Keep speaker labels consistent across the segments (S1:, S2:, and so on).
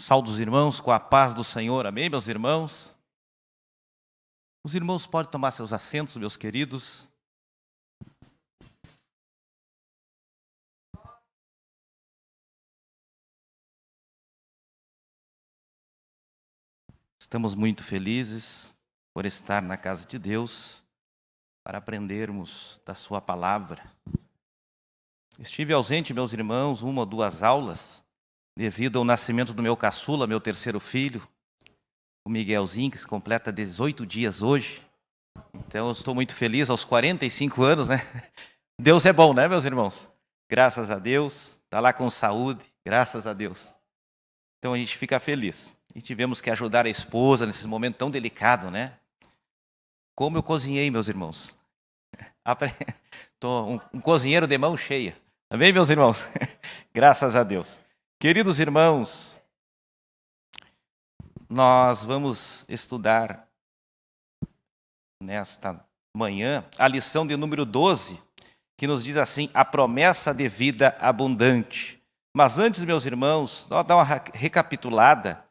S1: Saúdo os irmãos com a paz do Senhor. Amém, meus irmãos? Os irmãos podem tomar seus assentos, meus queridos. Estamos muito felizes por estar na casa de Deus para aprendermos da sua palavra. Estive ausente, meus irmãos, 1 ou 2 aulas, devido ao nascimento do meu caçula, meu terceiro filho, o Miguelzinho, que se completa 18 dias hoje. Então, eu estou muito feliz aos 45 anos, né? Deus é bom, né, meus irmãos? Graças a Deus, está lá com saúde, graças a Deus. Então, a gente fica feliz. E tivemos que ajudar a esposa nesse momento tão delicado, né? Como eu cozinhei, meus irmãos. Estou um cozinheiro de mão cheia. Amém, meus irmãos? Graças a Deus. Queridos irmãos, nós vamos estudar nesta manhã a lição de número 12, que nos diz assim: a promessa de vida abundante. Mas antes, meus irmãos, só dar uma recapitulada.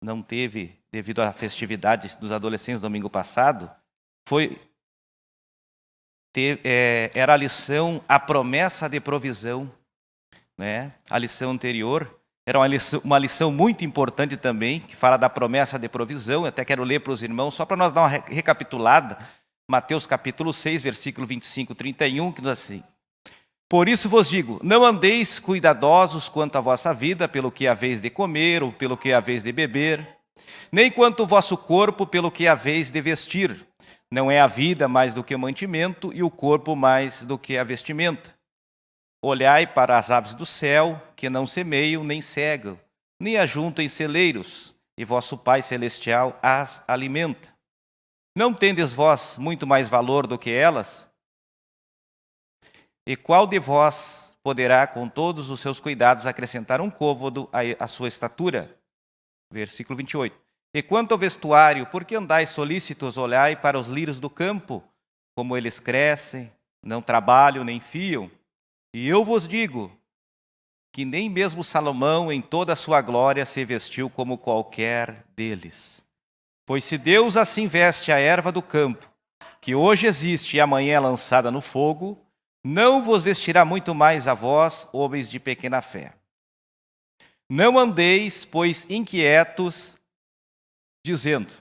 S1: Não teve, devido à festividade dos adolescentes domingo passado, era a lição A Promessa de Provisão. Né? A lição anterior era uma lição muito importante também, que fala da promessa de provisão. Eu até quero ler para os irmãos, só para nós dar uma recapitulada. Mateus capítulo 6, versículo 25 e 31, que diz assim: por isso vos digo, não andeis cuidadosos quanto à vossa vida, pelo que haveis de comer ou pelo que haveis de beber, nem quanto ao vosso corpo, pelo que haveis de vestir. Não é a vida mais do que o mantimento, e o corpo mais do que a vestimenta. Olhai para as aves do céu, que não semeiam, nem cegam, nem ajuntam em celeiros, e vosso Pai Celestial as alimenta. Não tendes vós muito mais valor do que elas? E qual de vós poderá, com todos os seus cuidados, acrescentar um côvado à sua estatura? Versículo 28. E quanto ao vestuário, por que andais solícitos? Olhai para os lírios do campo, como eles crescem, não trabalham nem fiam. E eu vos digo que nem mesmo Salomão, em toda a sua glória, se vestiu como qualquer deles. Pois se Deus assim veste a erva do campo, que hoje existe e amanhã é lançada no fogo, não vos vestirá muito mais a vós, homens de pequena fé. Não andeis, pois, inquietos, dizendo: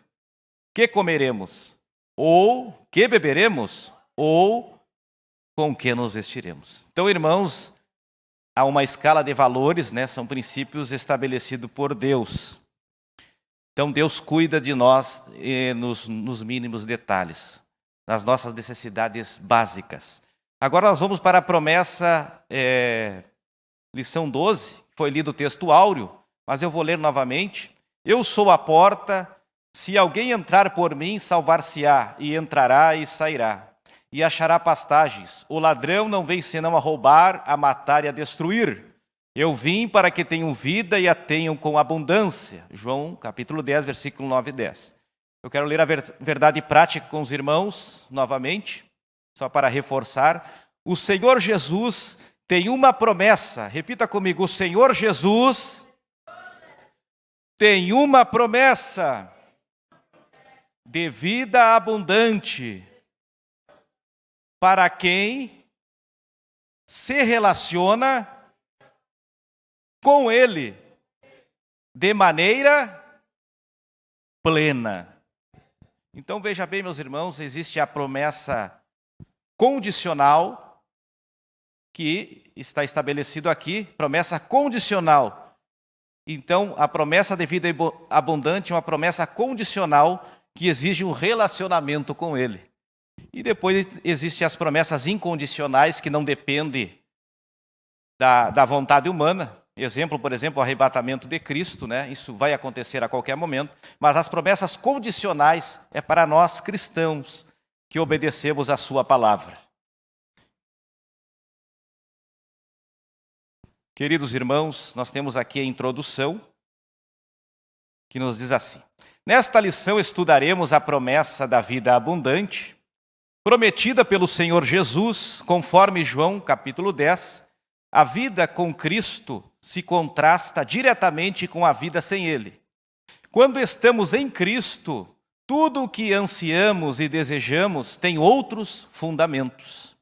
S1: que comeremos? Ou que beberemos? Ou com que nos vestiremos? Então, irmãos, há uma escala de valores, né? São princípios estabelecidos por Deus. Então, Deus cuida de nós nos mínimos detalhes, nas nossas necessidades básicas. Agora nós vamos para a promessa, lição 12, foi lido o texto áureo, mas eu vou ler novamente. Eu sou a porta, se alguém entrar por mim, salvar-se-á, e entrará e sairá, e achará pastagens. O ladrão não vem senão a roubar, a matar e a destruir. Eu vim para que tenham vida e a tenham com abundância. João capítulo 10, versículo 9 e 10. Eu quero ler a verdade prática com os irmãos novamente, só para reforçar. O Senhor Jesus tem uma promessa. Repita comigo: o Senhor Jesus tem uma promessa de vida abundante para quem se relaciona com Ele de maneira plena. Então veja bem, meus irmãos, existe a promessa condicional, que está estabelecido aqui, promessa condicional. Então, a promessa de vida abundante é uma promessa condicional que exige um relacionamento com Ele. E depois existem as promessas incondicionais, que não dependem da vontade humana. Exemplo, por exemplo, o arrebatamento de Cristo, né? Isso vai acontecer a qualquer momento. Mas as promessas condicionais é para nós cristãos, que obedecemos a sua palavra. Queridos irmãos, nós temos aqui a introdução, que nos diz assim: nesta lição estudaremos a promessa da vida abundante, prometida pelo Senhor Jesus, conforme João capítulo 10. A vida com Cristo se contrasta diretamente com a vida sem Ele. Quando estamos em Cristo, tudo o que ansiamos e desejamos tem outros fundamentos.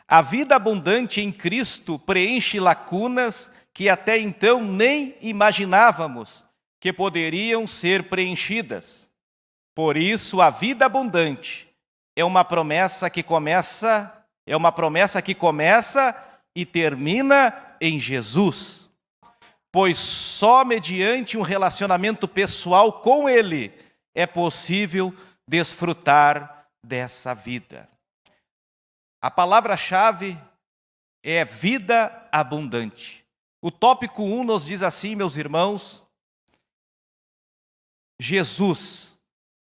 S1: A vida abundante em Cristo preenche lacunas que até então nem imaginávamos que poderiam ser preenchidas. Por isso, a vida abundante é uma promessa que começa e termina em Jesus. Pois só mediante um relacionamento pessoal com Ele é possível desfrutar dessa vida. A palavra-chave é vida abundante. O tópico 1 nos diz assim, meus irmãos: Jesus,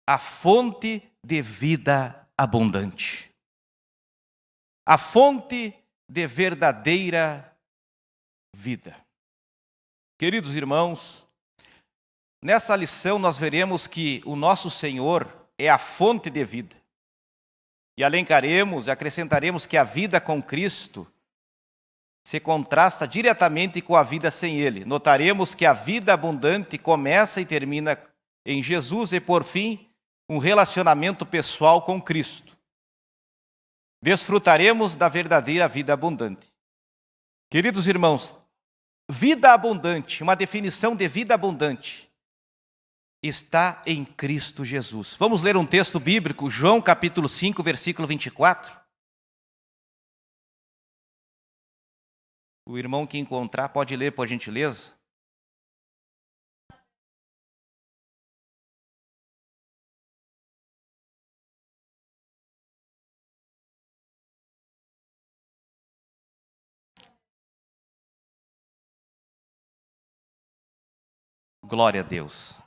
S1: a fonte de vida abundante. A fonte de verdadeira vida. Queridos irmãos, nessa lição nós veremos que o nosso Senhor é a fonte de vida. E alencaremos e acrescentaremos que a vida com Cristo se contrasta diretamente com a vida sem Ele. Notaremos que a vida abundante começa e termina em Jesus e, por fim, um relacionamento pessoal com Cristo. Desfrutaremos da verdadeira vida abundante. Queridos irmãos, vida abundante, uma definição de vida abundante, está em Cristo Jesus. Vamos ler um texto bíblico, João capítulo 5, versículo 24. O irmão que encontrar pode ler, por gentileza. Glória a Deus.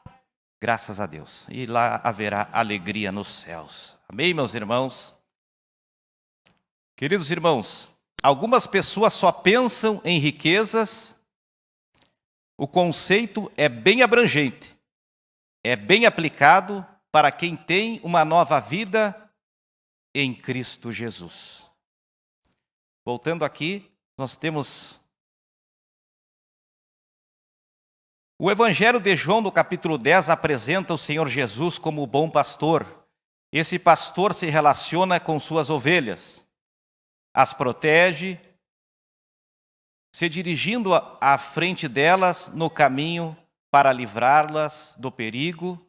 S1: Graças a Deus. E lá haverá alegria nos céus. Amém, meus irmãos? Queridos irmãos, algumas pessoas só pensam em riquezas. O conceito é bem abrangente. É bem aplicado para quem tem uma nova vida em Cristo Jesus. Voltando aqui, nós temos o Evangelho de João, no capítulo 10, apresenta o Senhor Jesus como o bom pastor. Esse pastor se relaciona com suas ovelhas, as protege, se dirigindo à frente delas no caminho para livrá-las do perigo.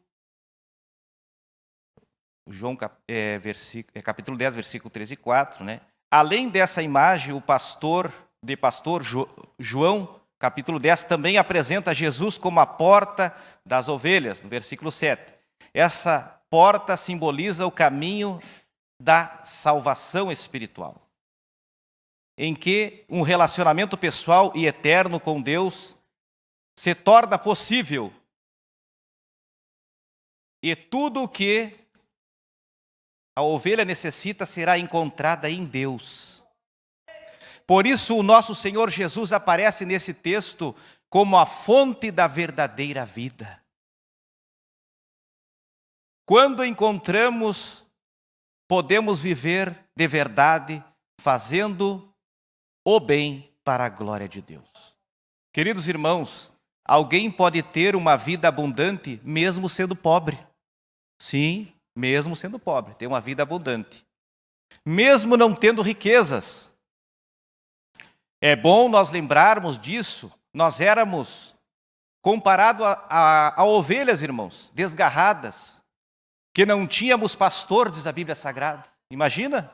S1: João capítulo 10, versículo 13 e 4. Né? Além dessa imagem, o pastor João, capítulo 10, também apresenta Jesus como a porta das ovelhas, no versículo 7. Essa porta simboliza o caminho da salvação espiritual, em que um relacionamento pessoal e eterno com Deus se torna possível. E tudo o que a ovelha necessita será encontrada em Deus. Por isso, o nosso Senhor Jesus aparece nesse texto como a fonte da verdadeira vida. Quando encontramos, podemos viver de verdade, fazendo o bem para a glória de Deus. Queridos irmãos, alguém pode ter uma vida abundante mesmo sendo pobre. Sim, mesmo sendo pobre, tem uma vida abundante. Mesmo não tendo riquezas. É bom nós lembrarmos disso. Nós éramos comparado a ovelhas, irmãos, desgarradas, que não tínhamos pastor, diz a Bíblia Sagrada. Imagina,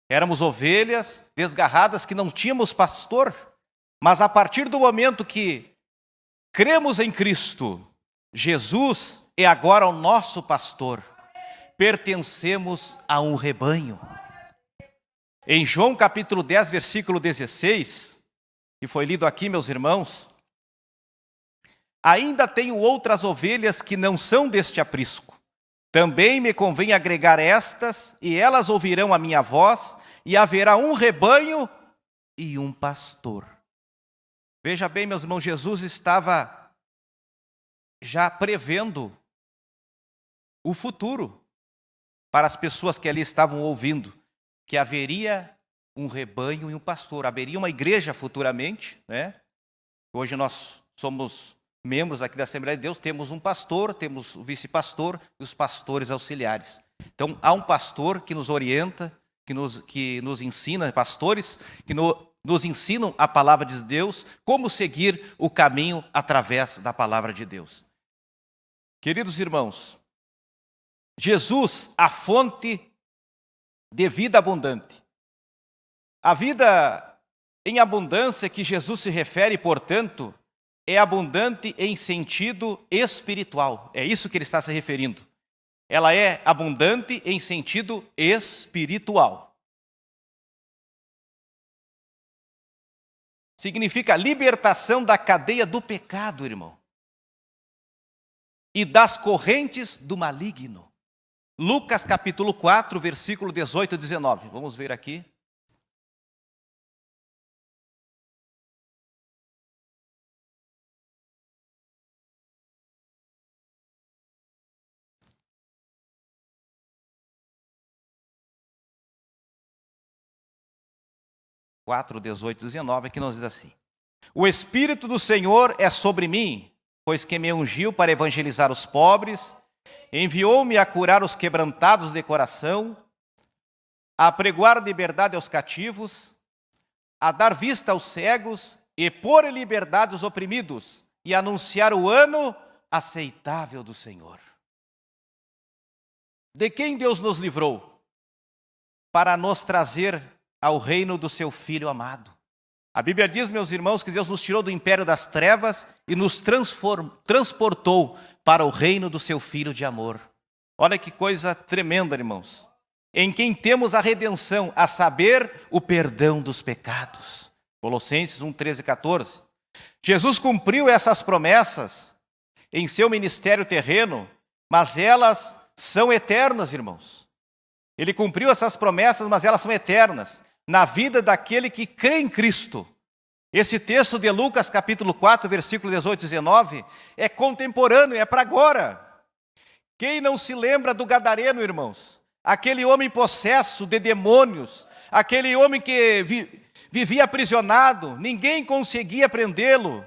S1: éramos ovelhas desgarradas que não tínhamos pastor, mas a partir do momento que cremos em Cristo, Jesus é agora o nosso pastor. Pertencemos a um rebanho. Em João capítulo 10, versículo 16, que foi lido aqui, meus irmãos, ainda tenho outras ovelhas que não são deste aprisco. Também me convém agregar estas, e elas ouvirão a minha voz, e haverá um rebanho e um pastor. Veja bem, meus irmãos, Jesus estava já prevendo o futuro para as pessoas que ali estavam ouvindo, que haveria um rebanho e um pastor, haveria uma igreja futuramente, né? Hoje nós somos membros aqui da Assembleia de Deus, temos um pastor, temos o vice-pastor e os pastores auxiliares. Então, há um pastor que nos orienta, que nos ensina, pastores que nos ensinam a palavra de Deus, como seguir o caminho através da palavra de Deus. Queridos irmãos, Jesus, a fonte de vida abundante. A vida em abundância que Jesus se refere, portanto, é abundante em sentido espiritual. É isso que ele está se referindo. Ela é abundante em sentido espiritual. Significa libertação da cadeia do pecado, irmão, e das correntes do maligno. Lucas capítulo 4, versículo 18 e 19. Vamos ver aqui. (4, 18 e 19) que nos diz assim: O Espírito do Senhor é sobre mim, pois que me ungiu para evangelizar os pobres, enviou-me a curar os quebrantados de coração, a pregoar liberdade aos cativos, a dar vista aos cegos e pôr em liberdade os oprimidos, e anunciar o ano aceitável do Senhor. De quem Deus nos livrou? Para nos trazer ao reino do seu Filho amado. A Bíblia diz, meus irmãos, que Deus nos tirou do império das trevas e nos transportou para o reino do seu Filho de amor. Olha que coisa tremenda, irmãos. Em quem temos a redenção, a saber, o perdão dos pecados. Colossenses 1, 13 e 14. Jesus cumpriu essas promessas em seu ministério terreno, mas elas são eternas, irmãos. Ele cumpriu essas promessas, mas elas são eternas na vida daquele que crê em Cristo. Esse texto de Lucas, capítulo 4, versículo 18 e 19, é contemporâneo, é para agora. Quem não se lembra do gadareno, irmãos? Aquele homem possesso de demônios, aquele homem que vivia aprisionado, ninguém conseguia prendê-lo,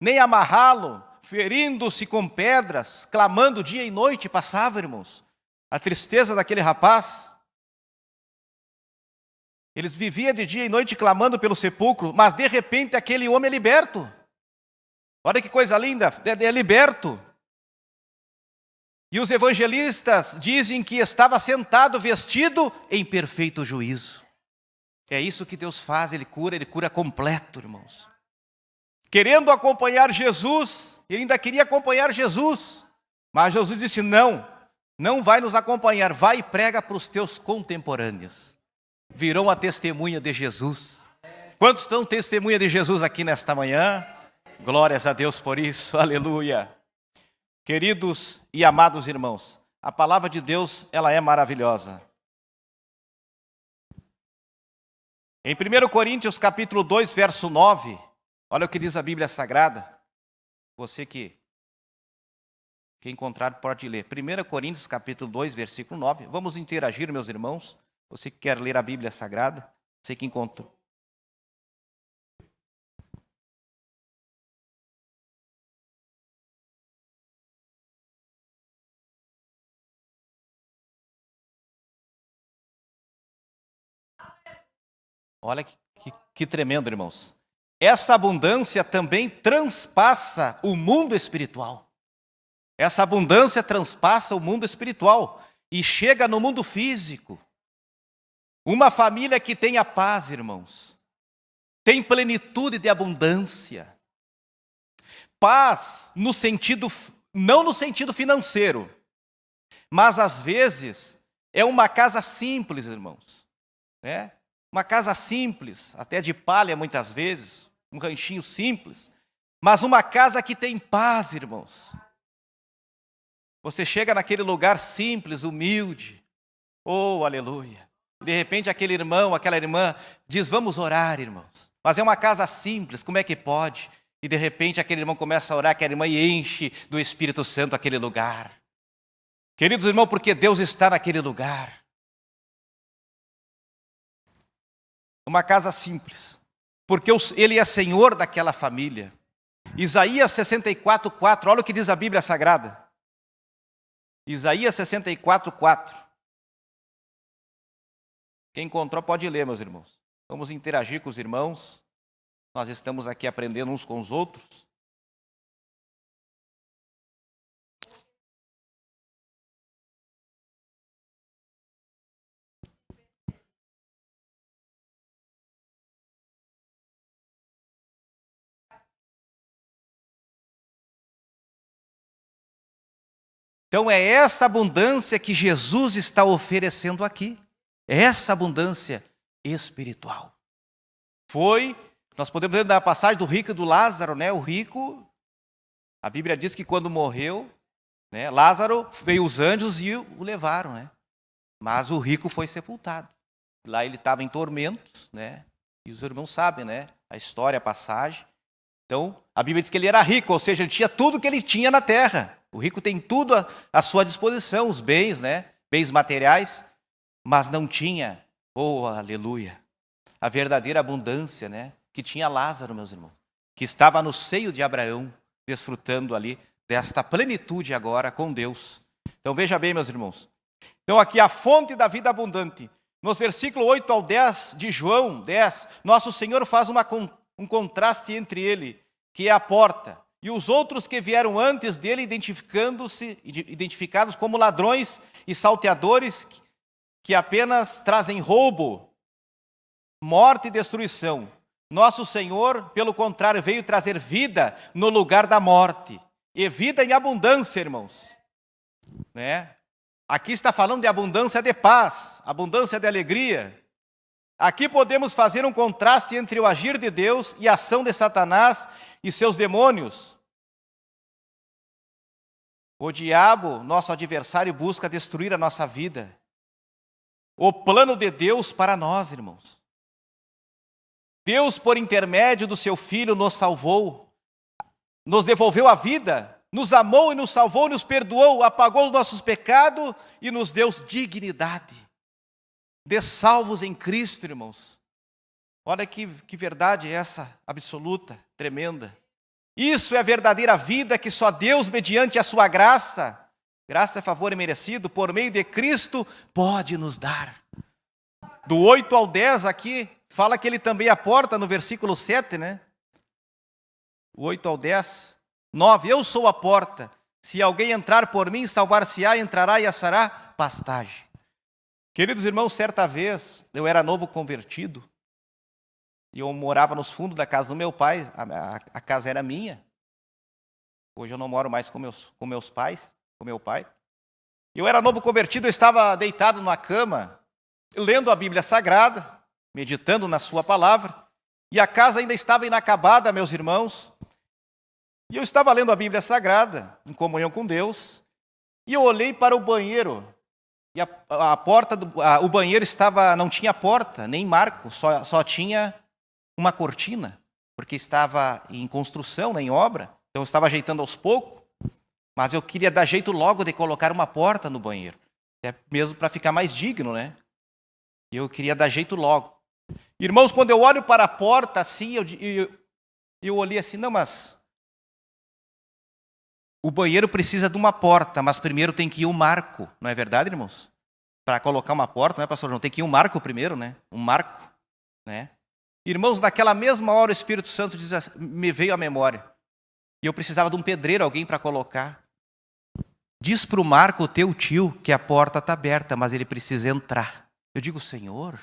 S1: nem amarrá-lo, ferindo-se com pedras, clamando dia e noite, passava, irmãos. A tristeza daquele rapaz. Eles viviam de dia e noite clamando pelo sepulcro, mas de repente aquele homem é liberto. Olha que coisa linda, é liberto. E os evangelistas dizem que estava sentado, vestido em perfeito juízo. É isso que Deus faz, Ele cura completo, irmãos. Querendo acompanhar Jesus, ele ainda queria acompanhar Jesus, mas Jesus disse, não vai nos acompanhar, vai e prega para os teus contemporâneos. Virou a testemunha de Jesus. Quantos estão testemunha de Jesus aqui nesta manhã? Glórias a Deus por isso, aleluia. Queridos e amados irmãos, a palavra de Deus, ela é maravilhosa. Em 1 Coríntios capítulo 2, verso 9, olha o que diz a Bíblia Sagrada. Você que encontrar pode ler. 1 Coríntios capítulo 2, versículo 9. Vamos interagir, meus irmãos. Você que quer ler a Bíblia Sagrada, você que encontrou. Olha que tremendo, irmãos. Essa abundância também transpassa o mundo espiritual. Essa abundância transpassa o mundo espiritual e chega no mundo físico. Uma família que tenha paz, irmãos, tem plenitude de abundância. Paz no sentido, não no sentido financeiro, mas às vezes é uma casa simples, irmãos. Né? Uma casa simples, até de palha muitas vezes, um ranchinho simples, mas uma casa que tem paz, irmãos. Você chega naquele lugar simples, humilde, oh, aleluia. De repente aquele irmão, aquela irmã diz, vamos orar, irmãos. Mas é uma casa simples, como é que pode? E de repente aquele irmão começa a orar, aquela irmã e enche do Espírito Santo aquele lugar. Queridos irmãos, porque Deus está naquele lugar. Uma casa simples, porque Ele é Senhor daquela família. Isaías 64:4, olha o que diz a Bíblia Sagrada. Isaías 64:4. Quem encontrou pode ler, meus irmãos. Vamos interagir com os irmãos. Nós estamos aqui aprendendo uns com os outros. Então é essa abundância que Jesus está oferecendo aqui. É essa abundância espiritual. Nós podemos ler da passagem do rico e do Lázaro, né? O rico, a Bíblia diz que quando morreu, né, Lázaro, veio os anjos e o levaram, né? Mas o rico foi sepultado. Lá ele estava em tormentos, né? E os irmãos sabem, né? A história, a passagem. Então, a Bíblia diz que ele era rico, ou seja, ele tinha tudo que ele tinha na terra. O rico tem tudo à sua disposição, os bens, né? Bens materiais, mas não tinha, oh, aleluia, a verdadeira abundância, né? Que tinha Lázaro, meus irmãos, que estava no seio de Abraão, desfrutando ali desta plenitude agora com Deus. Então veja bem, meus irmãos. Então aqui a fonte da vida abundante. Nos versículos 8 ao 10 de João 10, nosso Senhor faz um contraste entre ele, que é a porta, e os outros que vieram antes dele, identificados como ladrões e salteadores, que apenas trazem roubo, morte e destruição. Nosso Senhor, pelo contrário, veio trazer vida no lugar da morte, e vida em abundância, irmãos. Né? Aqui está falando de abundância de paz, abundância de alegria. Aqui podemos fazer um contraste entre o agir de Deus e a ação de Satanás e seus demônios. O diabo, nosso adversário, busca destruir a nossa vida. O plano de Deus para nós, irmãos. Deus, por intermédio do seu Filho, nos salvou, nos devolveu a vida, nos amou e nos salvou, nos perdoou, apagou os nossos pecados e nos deu dignidade. De salvos em Cristo, irmãos. Olha que verdade é essa, absoluta, tremenda. Isso é a verdadeira vida que só Deus, mediante a sua graça, graça, favor e merecido, por meio de Cristo, pode nos dar. Do 8 ao 10 aqui, fala que ele também aporta no versículo 7, né? 8 ao 10. 9, eu sou a porta. Se alguém entrar por mim, salvar-se-á, entrará e achará pastagem. Queridos irmãos, certa vez, eu era novo convertido, e eu morava nos fundos da casa do meu pai, a casa era minha. Hoje eu não moro mais com meus pais, com meu pai. Eu era novo convertido, eu estava deitado numa cama, lendo a Bíblia Sagrada, meditando na sua palavra, e a casa ainda estava inacabada, meus irmãos. E eu estava lendo a Bíblia Sagrada, em comunhão com Deus, e eu olhei para o banheiro, e a porta o banheiro não tinha porta, nem marco, só tinha uma cortina, porque estava em construção, né, em obra, então eu estava ajeitando aos poucos, mas eu queria dar jeito logo de colocar uma porta no banheiro, até mesmo para ficar mais digno, né? E eu queria dar jeito logo. Irmãos, quando eu olho para a porta assim, eu olhei assim, não, mas o banheiro precisa de uma porta, mas primeiro tem que ir um marco, não é verdade, irmãos? Para colocar uma porta, não é, pastor João? Tem que ir um marco primeiro, né? Um marco, né? Irmãos, naquela mesma hora o Espírito Santo me veio à memória. E eu precisava de um pedreiro, alguém para colocar. Diz para o Marco, o teu tio, que a porta está aberta, mas ele precisa entrar. Eu digo, Senhor,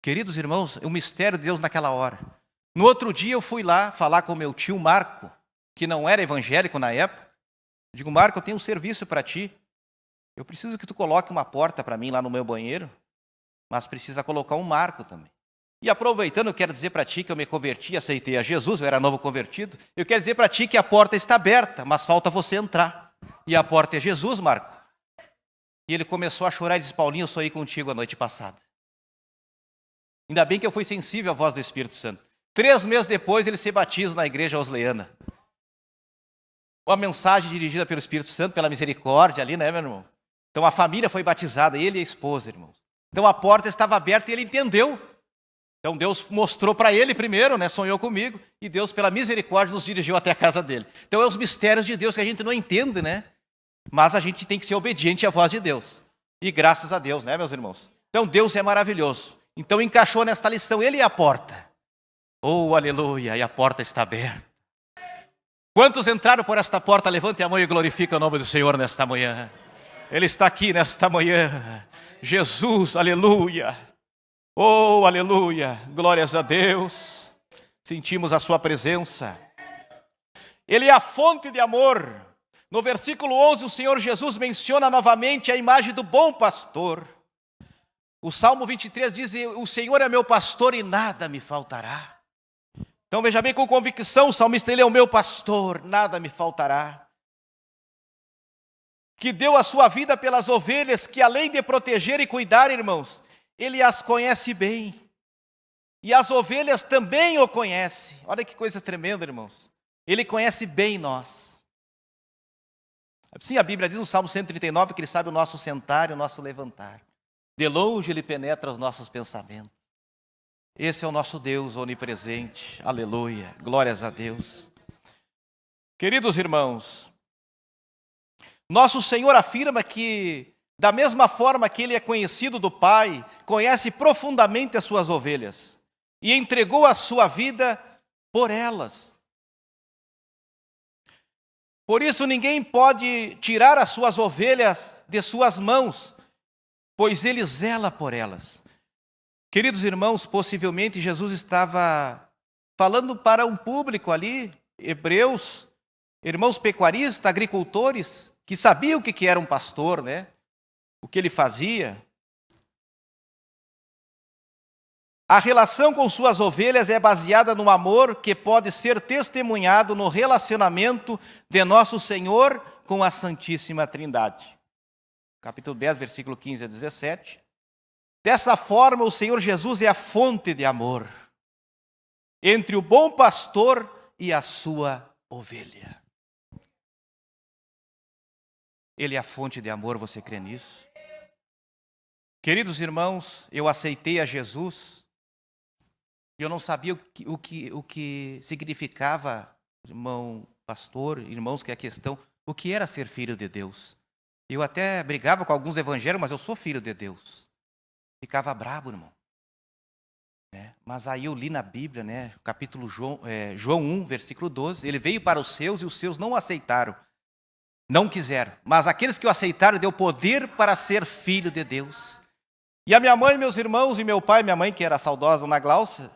S1: queridos irmãos, o mistério de Deus naquela hora. No outro dia eu fui lá falar com o meu tio Marco, que não era evangélico na época. Eu digo, Marco, eu tenho um serviço para ti. Eu preciso que tu coloque uma porta para mim lá no meu banheiro, mas precisa colocar um marco também. E aproveitando, eu quero dizer para ti que eu me converti, aceitei a Jesus, eu era novo convertido. Eu quero dizer para ti que a porta está aberta, mas falta você entrar. E a porta é Jesus, Marco. E ele começou a chorar e disse, Paulinho, eu sonhei contigo a noite passada. Ainda bem que eu fui sensível à voz do Espírito Santo. 3 meses depois, ele se batiza na igreja Osleana. Uma mensagem dirigida pelo Espírito Santo, pela misericórdia ali, né, meu irmão? Então a família foi batizada, ele e a esposa, irmãos. Então a porta estava aberta e ele entendeu. Então Deus mostrou para ele primeiro, né, sonhou comigo, e Deus, pela misericórdia, nos dirigiu até a casa dele. Então é os mistérios de Deus que a gente não entende, né? Mas a gente tem que ser obediente à voz de Deus. E graças a Deus, né, meus irmãos? Então Deus é maravilhoso. Então encaixou nesta lição ele e a porta. Oh, aleluia, e a porta está aberta. Quantos entraram por esta porta? Levante a mão e glorifique o nome do Senhor nesta manhã. Ele está aqui nesta manhã. Jesus, aleluia. Oh, aleluia, glórias a Deus. Sentimos a sua presença. Ele é a fonte de amor. No versículo 11, o Senhor Jesus menciona novamente a imagem do bom pastor. O Salmo 23 diz, o Senhor é meu pastor e nada me faltará. Então veja bem com convicção, o salmista, ele é o meu pastor, nada me faltará. Que deu a sua vida pelas ovelhas, que além de proteger e cuidar, irmãos, ele as conhece bem. E as ovelhas também o conhecem. Olha que coisa tremenda, irmãos. Ele conhece bem nós. Sim, a Bíblia diz no Salmo 139 que ele sabe o nosso sentar e o nosso levantar. De longe ele penetra os nossos pensamentos. Esse é o nosso Deus onipresente. Aleluia. Glórias a Deus. Queridos irmãos, nosso Senhor afirma que, da mesma forma que ele é conhecido do Pai, conhece profundamente as suas ovelhas e entregou a sua vida por elas. Por isso ninguém pode tirar as suas ovelhas de suas mãos, pois ele zela por elas. Queridos irmãos, possivelmente Jesus estava falando para um público ali, hebreus, irmãos pecuaristas, agricultores, que sabiam o que era um pastor, né? O que ele fazia. A relação com suas ovelhas é baseada no amor que pode ser testemunhado no relacionamento de nosso Senhor com a Santíssima Trindade. Capítulo 10, versículo 15 a 17. Dessa forma, o Senhor Jesus é a fonte de amor entre o bom pastor e a sua ovelha. Ele é a fonte de amor, você crê nisso? Queridos irmãos, eu aceitei a Jesus e eu não sabia o que significava, irmão pastor, irmãos, que é a questão, o que era ser filho de Deus. Eu até brigava com alguns evangélicos, mas eu sou filho de Deus. Ficava bravo, irmão. Mas aí eu li na Bíblia, né, capítulo João 1, versículo 12, ele veio para os seus e os seus não aceitaram, não quiseram. Mas aqueles que o aceitaram, deu poder para ser filho de Deus. E a minha mãe, meus irmãos e meu pai, minha mãe que era saudosa, Dona Glaucia,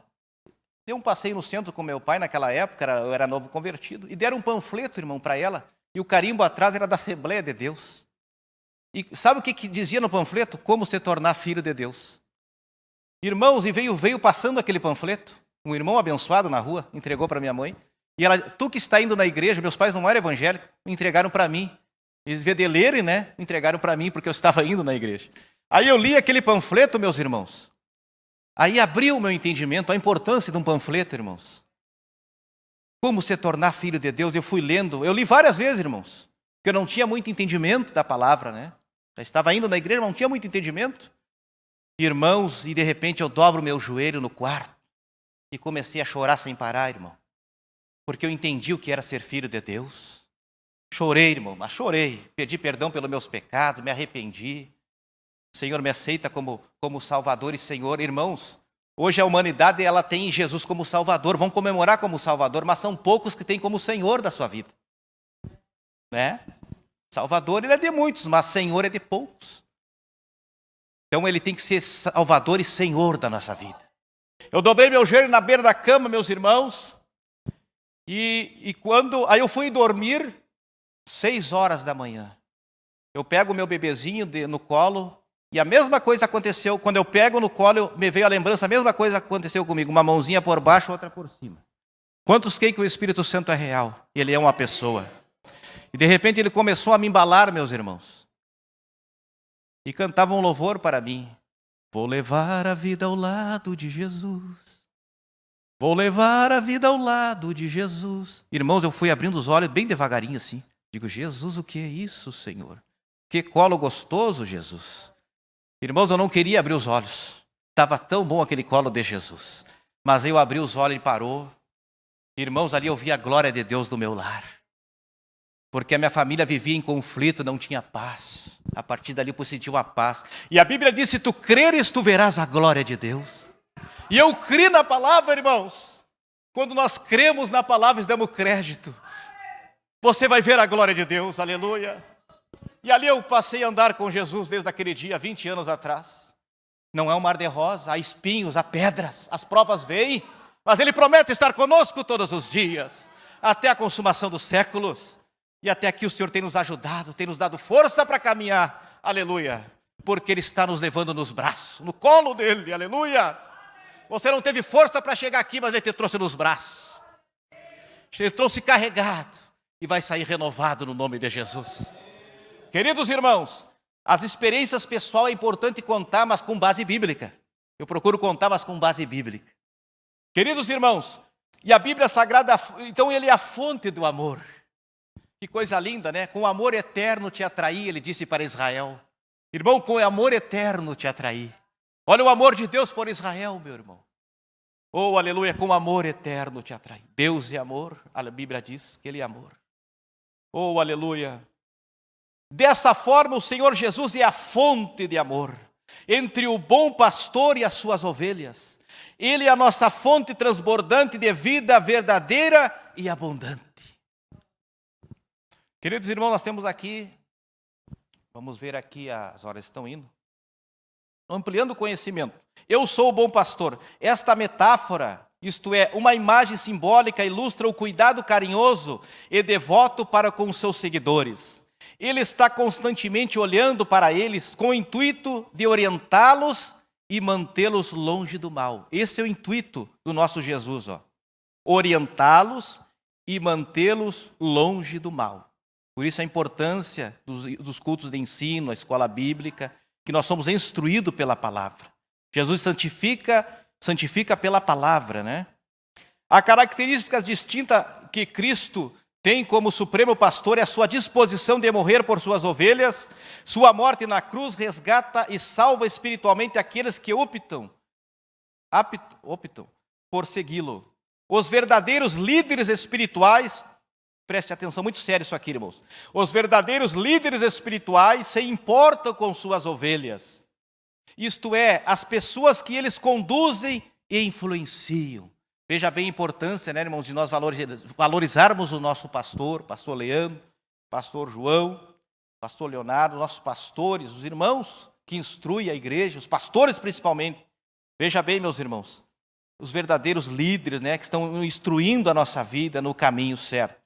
S1: deu um passeio no centro com meu pai naquela época, eu era novo convertido, e deram um panfleto, irmão, para ela, e o carimbo atrás era da Assembleia de Deus. E sabe o que dizia no panfleto? Como se tornar filho de Deus. Irmãos, e veio passando aquele panfleto, um irmão abençoado na rua, entregou para minha mãe, e ela, tu que está indo na igreja, meus pais não eram evangélicos, entregaram para mim. Eles vê de lerem, né? Entregaram para mim, porque eu estava indo na igreja. Aí eu li aquele panfleto, meus irmãos. Aí abriu o meu entendimento, a importância de um panfleto, irmãos. Como se tornar filho de Deus, eu fui lendo, eu li várias vezes, irmãos, porque eu não tinha muito entendimento da palavra, né? Já estava indo na igreja, mas não tinha muito entendimento. Irmãos, e de repente eu dobro o meu joelho no quarto e comecei a chorar sem parar, irmão. Porque eu entendi o que era ser filho de Deus. Chorei, irmão, mas chorei. Pedi perdão pelos meus pecados, me arrependi. O Senhor me aceita como Salvador e Senhor. Irmãos, hoje a humanidade ela tem Jesus como Salvador, vão comemorar como Salvador, mas são poucos que têm como Senhor da sua vida. Né? Salvador, ele é de muitos, mas Senhor é de poucos. Então ele tem que ser Salvador e Senhor da nossa vida. Eu dobrei meu joelho na beira da cama, meus irmãos, e quando aí eu fui dormir 6 horas da manhã. Eu pego o meu bebezinho no colo, e a mesma coisa aconteceu, quando eu pego no colo, me veio a lembrança, a mesma coisa aconteceu comigo, uma mãozinha por baixo, outra por cima. Quantos creem que o Espírito Santo é real? Ele é uma pessoa. E de repente ele começou a me embalar, meus irmãos. E cantava um louvor para mim. Vou levar a vida ao lado de Jesus. Vou levar a vida ao lado de Jesus. Irmãos, eu fui abrindo os olhos bem devagarinho assim. Digo, Jesus, o que é isso, Senhor? Que colo gostoso, Jesus. Irmãos, eu não queria abrir os olhos. Estava tão bom aquele colo de Jesus. Mas eu abri os olhos e parou. Irmãos, ali eu vi a glória de Deus no meu lar. Porque a minha família vivia em conflito, não tinha paz. A partir dali eu pude sentir uma paz. E a Bíblia diz, se tu creres, tu verás a glória de Deus. E eu criei na palavra, irmãos. Quando nós cremos na palavra e damos crédito, você vai ver a glória de Deus, aleluia. E ali eu passei a andar com Jesus desde aquele dia, 20 anos atrás. Não é um mar de rosa, há espinhos, há pedras, as provas vêm, mas Ele promete estar conosco todos os dias, até a consumação dos séculos. E até aqui o Senhor tem nos ajudado, tem nos dado força para caminhar, aleluia. Porque Ele está nos levando nos braços, no colo dEle, aleluia. Você não teve força para chegar aqui, mas Ele te trouxe nos braços. Ele trouxe carregado e vai sair renovado no nome de Jesus. Queridos irmãos, as experiências pessoais é importante contar, mas com base bíblica. Eu procuro contar, mas com base bíblica. Queridos irmãos, e a Bíblia Sagrada, então Ele é a fonte do amor. Que coisa linda, né? Com amor eterno te atraí, Ele disse para Israel. Irmão, com amor eterno te atraí. Olha o amor de Deus por Israel, meu irmão. Oh, aleluia, com amor eterno te atraí. Deus é amor, a Bíblia diz que Ele é amor. Oh, aleluia. Dessa forma, o Senhor Jesus é a fonte de amor entre o bom pastor e as suas ovelhas. Ele é a nossa fonte transbordante de vida verdadeira e abundante. Queridos irmãos, nós temos aqui, vamos ver aqui, as horas estão indo. Ampliando o conhecimento. Eu sou o bom pastor. Esta metáfora, isto é, uma imagem simbólica, ilustra o cuidado carinhoso e devoto para com os seus seguidores. Ele está constantemente olhando para eles com o intuito de orientá-los e mantê-los longe do mal. Esse é o intuito do nosso Jesus, ó. Orientá-los e mantê-los longe do mal. Por isso a importância dos cultos de ensino, a escola bíblica, que nós somos instruídos pela palavra. Jesus santifica pela palavra, né? A característica distinta que Cristo tem como supremo pastor é a sua disposição de morrer por suas ovelhas. Sua morte na cruz resgata e salva espiritualmente aqueles que optam por segui-lo. Os verdadeiros líderes espirituais, preste atenção, muito sério isso aqui, irmãos. Os verdadeiros líderes espirituais se importam com suas ovelhas. Isto é, as pessoas que eles conduzem e influenciam. Veja bem a importância, né, irmãos, de nós valorizarmos o nosso pastor, pastor Leandro, pastor João, pastor Leonardo, nossos pastores, os irmãos que instruem a igreja, os pastores principalmente. Veja bem, meus irmãos, os verdadeiros líderes, né, que estão instruindo a nossa vida no caminho certo.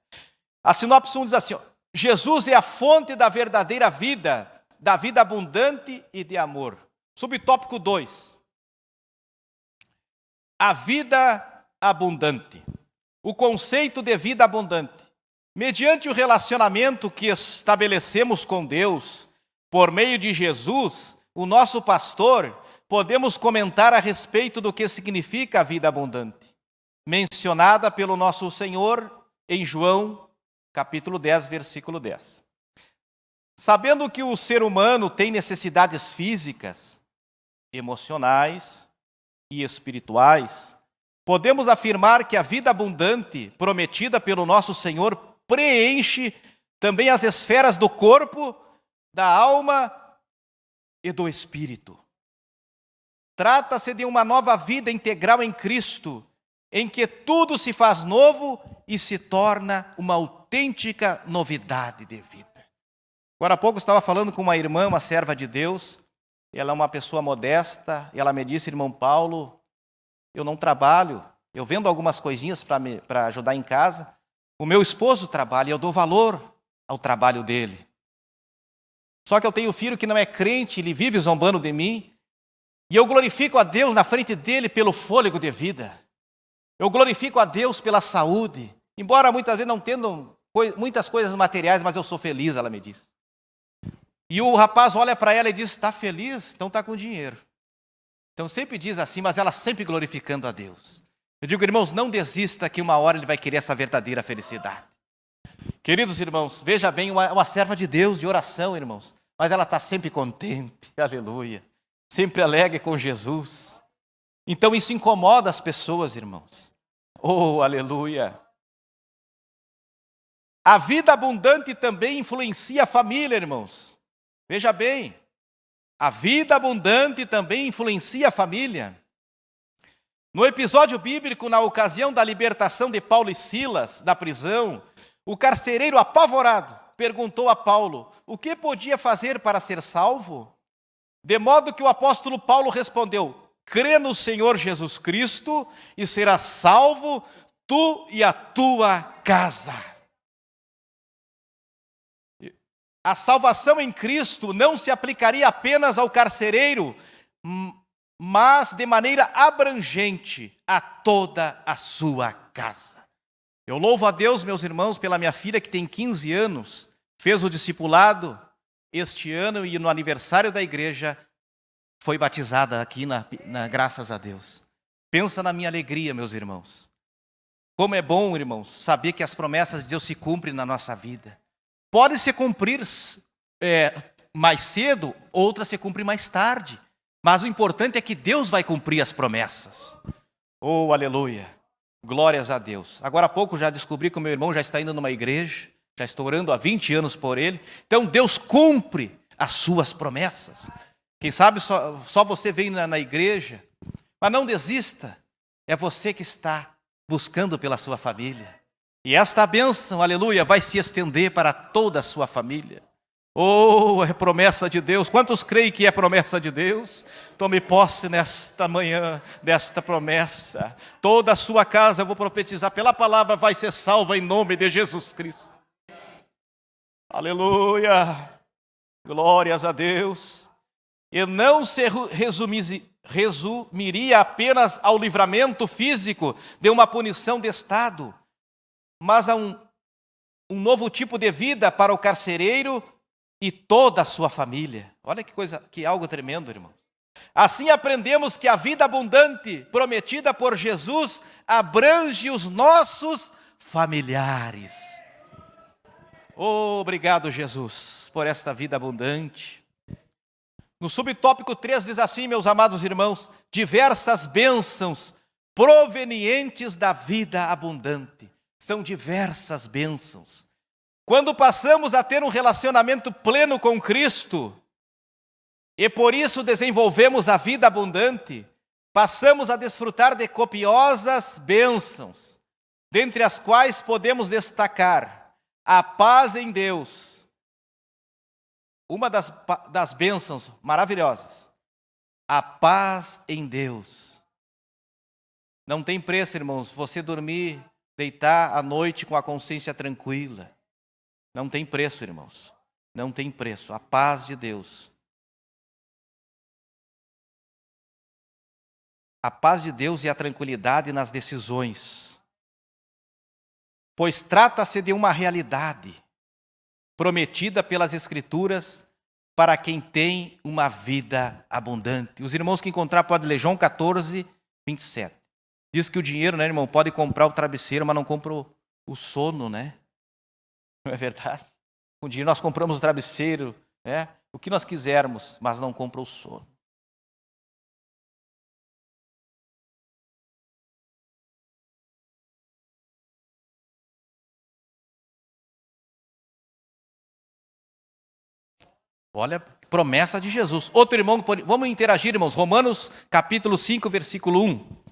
S1: A sinopse 1 diz assim, ó, Jesus é a fonte da verdadeira vida, da vida abundante e de amor. Subtópico 2. A vida abundante. O conceito de vida abundante. Mediante o relacionamento que estabelecemos com Deus, por meio de Jesus, o nosso pastor, podemos comentar a respeito do que significa a vida abundante, mencionada pelo nosso Senhor em João, capítulo 10, versículo 10. Sabendo que o ser humano tem necessidades físicas, emocionais e espirituais, podemos afirmar que a vida abundante prometida pelo nosso Senhor preenche também as esferas do corpo, da alma e do espírito. Trata-se de uma nova vida integral em Cristo, em que tudo se faz novo e se torna uma autêntica novidade de vida. Agora há pouco eu estava falando com uma irmã, uma serva de Deus, ela é uma pessoa modesta, e ela me disse, irmão Paulo, eu não trabalho, eu vendo algumas coisinhas para ajudar em casa, o meu esposo trabalha e eu dou valor ao trabalho dele. Só que eu tenho um filho que não é crente, ele vive zombando de mim, e eu glorifico a Deus na frente dele pelo fôlego de vida. Eu glorifico a Deus pela saúde, embora muitas vezes não tendo muitas coisas materiais, mas eu sou feliz, ela me disse. E o rapaz olha para ela e diz, está feliz? Então está com dinheiro. Então sempre diz assim, mas ela sempre glorificando a Deus. Eu digo, irmãos, não desista que uma hora ele vai querer essa verdadeira felicidade. Queridos irmãos, veja bem, uma serva de Deus, de oração, irmãos, mas ela está sempre contente, aleluia. sempre alegre com Jesus. Então isso incomoda as pessoas, irmãos. Oh, aleluia! A vida abundante também influencia a família, irmãos. Veja bem, a vida abundante também influencia a família. No episódio bíblico, na ocasião da libertação de Paulo e Silas da prisão, o carcereiro apavorado perguntou a Paulo o que podia fazer para ser salvo, de modo que o apóstolo Paulo respondeu: crê no Senhor Jesus Cristo e serás salvo, tu e a tua casa. A salvação em Cristo não se aplicaria apenas ao carcereiro, mas de maneira abrangente a toda a sua casa. Eu louvo a Deus, meus irmãos, pela minha filha que tem 15 anos, fez o discipulado este ano e no aniversário da igreja foi batizada aqui, graças a Deus. Pensa na minha alegria, meus irmãos. Como é bom, irmãos, saber que as promessas de Deus se cumprem na nossa vida. Pode se cumprir mais cedo, outras se cumprem mais tarde. Mas o importante é que Deus vai cumprir as promessas. Oh, aleluia. Glórias a Deus. Agora há pouco já descobri que o meu irmão já está indo numa igreja, já estou orando há 20 anos por ele. Então Deus cumpre as suas promessas. Quem sabe só você vem na igreja, mas não desista. É você que está buscando pela sua família. E esta bênção, aleluia, vai se estender para toda a sua família. Oh, é promessa de Deus. Quantos creem que é promessa de Deus? Tome posse nesta manhã desta promessa. Toda a sua casa, eu vou profetizar pela palavra, vai ser salva em nome de Jesus Cristo. Aleluia. Glórias a Deus. E não se resumiria apenas ao livramento físico de uma punição de Estado, mas a um novo tipo de vida para o carcereiro e toda a sua família. Olha que coisa, que algo tremendo, irmão. Assim aprendemos que a vida abundante prometida por Jesus abrange os nossos familiares. Oh, obrigado, Jesus, por esta vida abundante. No subtópico 3 diz assim, meus amados irmãos, diversas bênçãos provenientes da vida abundante. São diversas bênçãos. Quando passamos a ter um relacionamento pleno com Cristo, e por isso desenvolvemos a vida abundante, passamos a desfrutar de copiosas bênçãos, dentre as quais podemos destacar a paz em Deus. Uma das bênçãos maravilhosas, a paz em Deus. Não tem preço, irmãos, você dormir, deitar à noite com a consciência tranquila. Não tem preço, irmãos. Não tem preço. A paz de Deus. A paz de Deus e a tranquilidade nas decisões. Pois trata-se de uma realidade prometida pelas Escrituras para quem tem uma vida abundante. Os irmãos que encontrar podem ler João 14, 27. Diz que o dinheiro, né, irmão, pode comprar o travesseiro, mas não compra o sono, né? Não é verdade? Com dinheiro nós compramos o travesseiro, né? O que nós quisermos, mas não compra o sono. Olha, promessa de Jesus. Outro irmão, vamos interagir, irmãos. Romanos capítulo 5, versículo 1.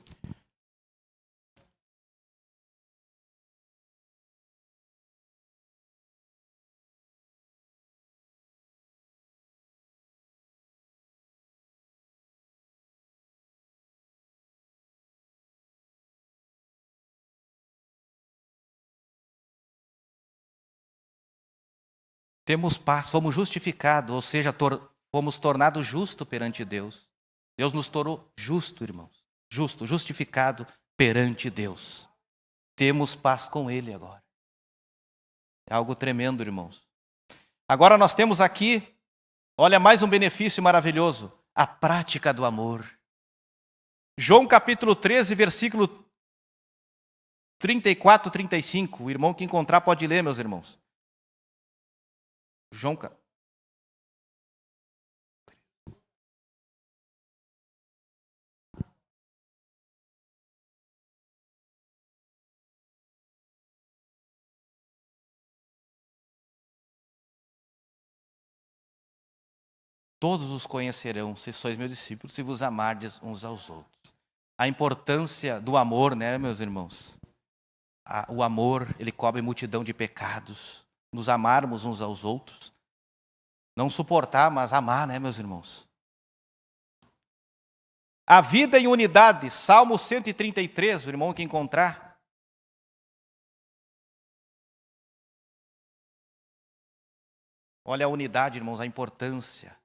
S1: Temos paz, fomos justificados, ou seja, fomos tornados justos perante Deus. Deus nos tornou justo, irmãos. Justo, justificado perante Deus. Temos paz com Ele agora. É algo tremendo, irmãos. Agora nós temos aqui, olha, mais um benefício maravilhoso. A prática do amor. João capítulo 13, versículo 34, 35. O irmão que encontrar pode ler, meus irmãos. João todos os conhecerão, se sois meus discípulos, se vos amardes uns aos outros. A importância do amor, né, meus irmãos? O amor, ele cobre multidão de pecados. Nos amarmos uns aos outros. Não suportar, mas amar, né, meus irmãos? A vida em unidade, Salmo 133, o irmão que encontrar. Olha a unidade, irmãos, a importância.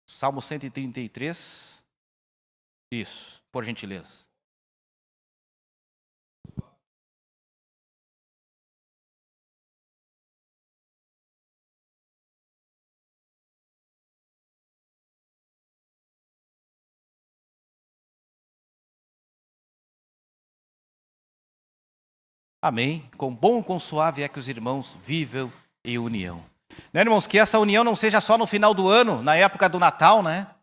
S1: Salmo 133. Isso, por gentileza. Amém. Com bom e com suave é que os irmãos vivam em união. Né, irmãos, que essa união não seja só no final do ano, na época do Natal, né?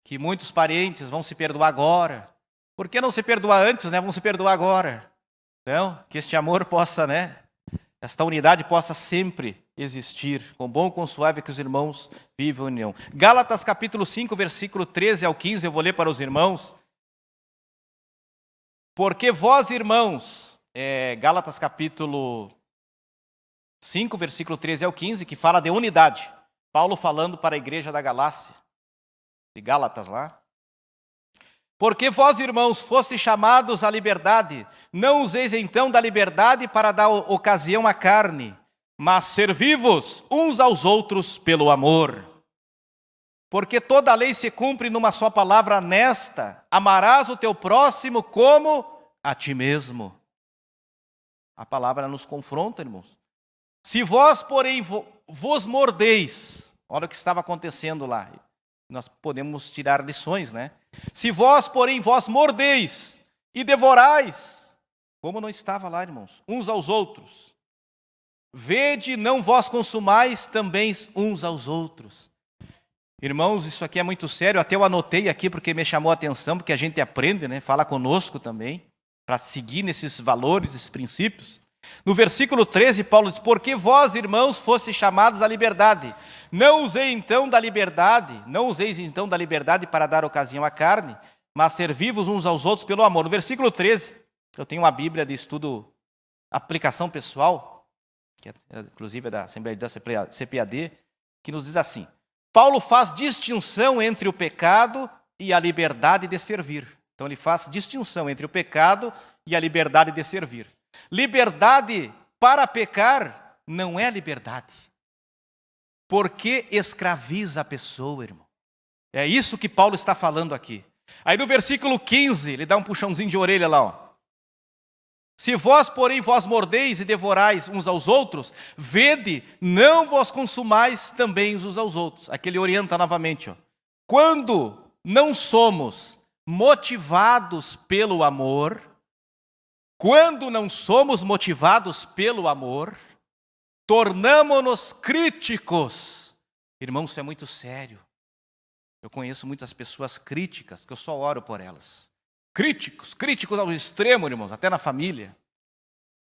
S1: Que muitos parentes vão se perdoar agora. Por que não se perdoar antes, né? Vão se perdoar agora. Então, que este amor possa, né? Esta unidade possa sempre existir. Com bom e com suave é que os irmãos vivam em união. Gálatas capítulo 5, versículo 13 ao 15, eu vou ler para os irmãos. Porque vós, irmãos... Gálatas capítulo 5, versículo 13 ao 15, que fala de unidade. Paulo falando para a igreja da Galácia, de Gálatas lá. Porque vós, irmãos, fostes chamados à liberdade, não useis então da liberdade para dar ocasião à carne, mas servi-vos uns aos outros pelo amor. Porque toda a lei se cumpre numa só palavra nesta: amarás o teu próximo como a ti mesmo. A palavra nos confronta, irmãos. Se vós, porém, vos mordeis, olha o que estava acontecendo lá. Nós podemos tirar lições, né? Se vós, porém, vós mordeis e devorais, como não estava lá, irmãos, uns aos outros. Vede, não vós consumais também uns aos outros. Irmãos, isso aqui é muito sério. Até eu anotei aqui porque me chamou a atenção, porque a gente aprende, né? Fala conosco também, para seguir nesses valores, esses princípios. No versículo 13, Paulo diz: porque vós, irmãos, fostes chamados à liberdade. Não useis então da liberdade para dar ocasião à carne, mas servi-vos uns aos outros pelo amor. No versículo 13, eu tenho uma Bíblia de estudo, aplicação pessoal, que inclusive é da Assembleia de Deus CPAD, que nos diz assim: Paulo faz distinção entre o pecado e a liberdade de servir. Então ele faz distinção entre o pecado e a liberdade de servir. Liberdade para pecar não é liberdade, porque escraviza a pessoa, irmão. É isso que Paulo está falando aqui. Aí no versículo 15, ele dá um puxãozinho de orelha lá, ó. Se vós, porém, vós mordeis e devorais uns aos outros, vede, não vos consumais também uns aos outros. Aqui ele orienta novamente, ó. Quando não somos motivados pelo amor, tornamo-nos críticos. Irmãos, isso é muito sério. Eu conheço muitas pessoas críticas, que eu só oro por elas. Críticos ao extremo, irmãos, até na família.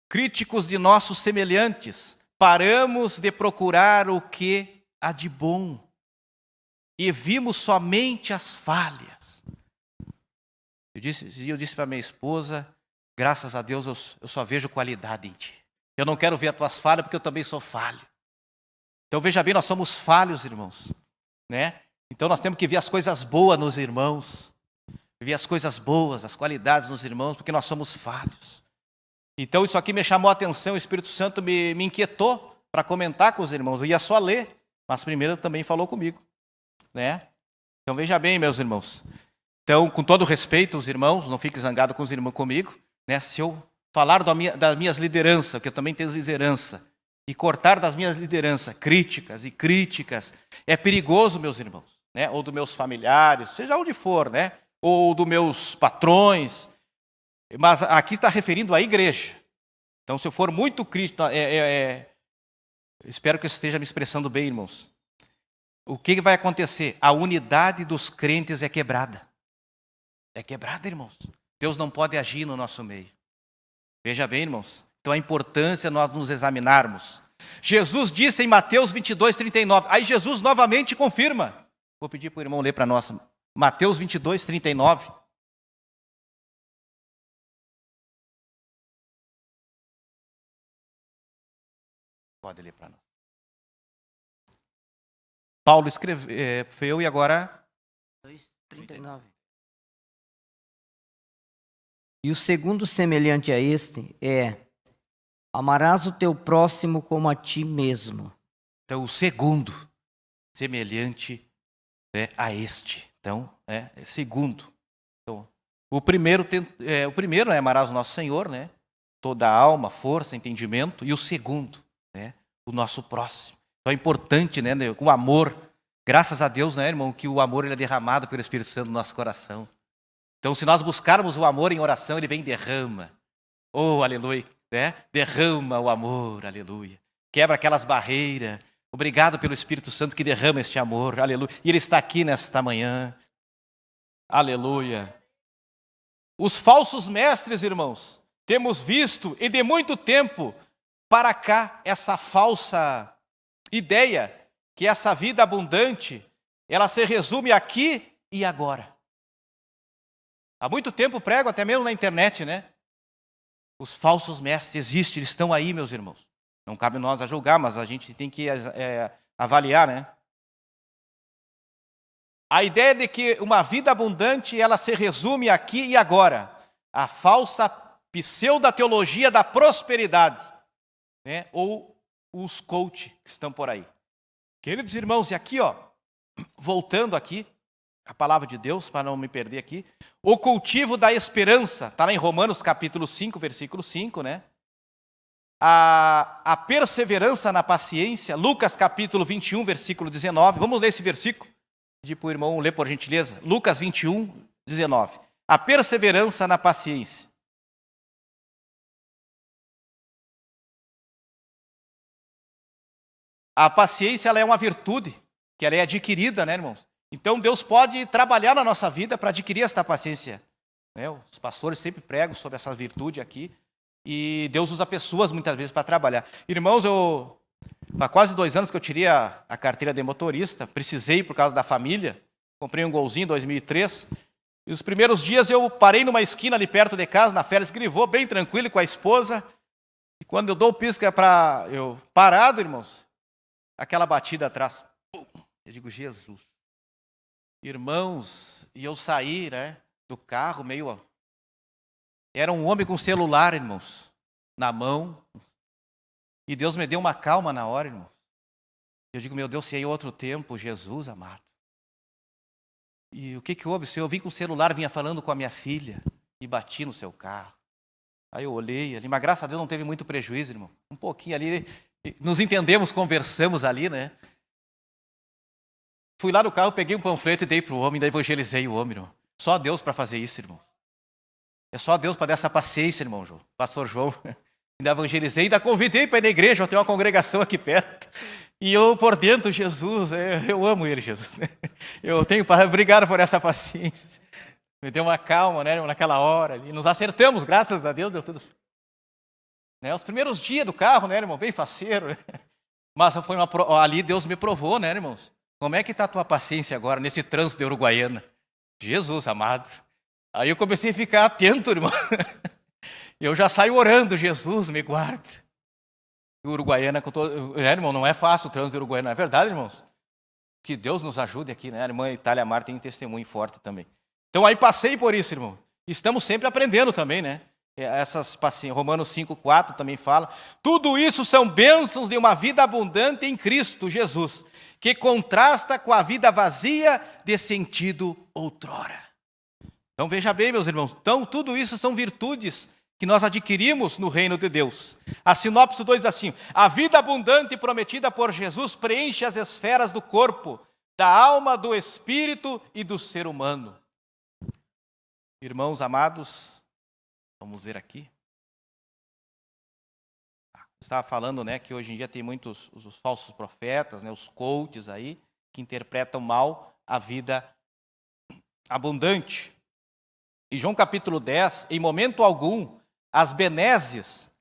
S1: Críticos de nossos semelhantes. Paramos de procurar o que há de bom e vimos somente as falhas. Eu disse para minha esposa: graças a Deus eu só vejo qualidade em ti. Eu não quero ver as tuas falhas, porque eu também sou falho. Então veja bem, nós somos falhos, irmãos, né? Então nós temos que ver as coisas boas nos irmãos, ver as coisas boas, as qualidades nos irmãos, porque nós somos falhos. Então isso aqui me chamou a atenção, o Espírito Santo me inquietou para comentar com os irmãos. Eu ia só ler, mas primeiro também falou comigo, né? Então veja bem, meus irmãos. Então, com todo respeito, os irmãos, não fiquem zangados com os irmãos comigo, né? Se eu falar das minhas lideranças, que eu também tenho liderança, e cortar das minhas lideranças críticas, é perigoso, meus irmãos, né? Ou dos meus familiares, seja onde for, né? Ou dos meus patrões. Mas aqui está referindo à igreja. Então, se eu for muito crítico, espero que eu esteja me expressando bem, irmãos. O que vai acontecer? A unidade dos crentes é quebrada. É quebrada, irmãos. Deus não pode agir no nosso meio. Veja bem, irmãos. Então a importância de nós nos examinarmos. Jesus disse em Mateus 22:39. Aí Jesus novamente confirma. Vou pedir para o irmão ler para nós. Mateus 22:39. Pode ler para nós. Paulo escreveu e agora...
S2: 2:39. E o segundo semelhante a este é: amarás o teu próximo como a ti mesmo.
S1: Então o segundo semelhante a este. Então, segundo. Então, o primeiro é amarás o nosso Senhor, né? Toda a alma, força, entendimento. E o segundo, o nosso próximo. Então é importante, né? O amor. Graças a Deus, né, irmão, que o amor ele é derramado pelo Espírito Santo no nosso coração. Então, se nós buscarmos o amor em oração, ele vem e derrama. Oh, aleluia. Derrama o amor, aleluia. Quebra aquelas barreiras. Obrigado pelo Espírito Santo que derrama este amor, aleluia. E ele está aqui nesta manhã. Aleluia. Os falsos mestres, irmãos, temos visto, e de muito tempo para cá, essa falsa ideia que essa vida abundante, ela se resume aqui e agora. Há muito tempo prego, até mesmo na internet, né? Os falsos mestres existem, eles estão aí, meus irmãos. Não cabe nós a julgar, mas a gente tem que avaliar, né? A ideia de que uma vida abundante, ela se resume aqui e agora. A falsa pseudo-teologia da prosperidade, né? Ou os coach que estão por aí. Queridos irmãos, e aqui, voltando aqui, a palavra de Deus, para não me perder aqui, o cultivo da esperança, está lá em Romanos capítulo 5, versículo 5, né? A perseverança na paciência, Lucas capítulo 21, versículo 19, vamos ler esse versículo? Pedir para o irmão ler por gentileza, Lucas 21, 19. A perseverança na paciência. A paciência ela é uma virtude, que ela é adquirida, né, irmãos? Então Deus pode trabalhar na nossa vida para adquirir esta paciência. Os pastores sempre pregam sobre essa virtude aqui. E Deus usa pessoas muitas vezes para trabalhar. Irmãos, há quase 2 anos que eu tirei a carteira de motorista. Precisei por causa da família. Comprei um Golzinho em 2003. E os primeiros dias eu parei numa esquina ali perto de casa, na Félix Grivô, bem tranquilo com a esposa. E quando eu dou o pisca para eu parado, irmãos, aquela batida atrás. Eu digo, Jesus. Irmãos, e eu saí, né, do carro meio... Era um homem com celular, irmãos, na mão. E Deus me deu uma calma na hora, irmãos. Eu digo, meu Deus, se é outro tempo, Jesus amado. E o que houve? Se eu vim com o celular, vinha falando com a minha filha e bati no seu carro. Aí eu olhei ali, mas graças a Deus não teve muito prejuízo, irmão. Um pouquinho ali, nos entendemos, conversamos ali, né? Fui lá no carro, peguei um panfleto e dei para o homem, daí evangelizei o homem, irmão. Só Deus para fazer isso, irmão. É só Deus para dar essa paciência, irmão João. Pastor João. Ainda evangelizei, ainda convidei para ir na igreja, eu tenho uma congregação aqui perto. E eu por dentro, Jesus, eu amo ele, Jesus. Eu tenho para... Obrigado por essa paciência. Me deu uma calma, né, naquela hora ali. Nos acertamos, graças a Deus, deu tudo. Os primeiros dias do carro, né, irmão, bem faceiro. Né? Mas foi ali Deus me provou, né, irmãos? Como é que está a tua paciência agora, nesse trânsito de Uruguaiana? Jesus amado. Aí eu comecei a ficar atento, irmão. E eu já saio orando, Jesus, me guarda. Uruguaiana, irmão, não é fácil o trânsito de Uruguaiana, não é verdade, irmãos? Que Deus nos ajude aqui, né? A irmã Itália Mar tem um testemunho forte também. Então aí passei por isso, irmão. Estamos sempre aprendendo também, né? Romanos 5,4 também fala. Tudo isso são bênçãos de uma vida abundante em Cristo Jesus, que contrasta com a vida vazia de sentido outrora. Então veja bem, meus irmãos, então tudo isso são virtudes que nós adquirimos no reino de Deus. A sinopse 2 diz assim: a vida abundante prometida por Jesus preenche as esferas do corpo, da alma, do espírito e do ser humano. Irmãos amados, vamos ver aqui. Estava falando, né, que hoje em dia tem muitos os falsos profetas, né, os coaches aí, que interpretam mal a vida abundante. Em João capítulo 10, em momento algum, as benesses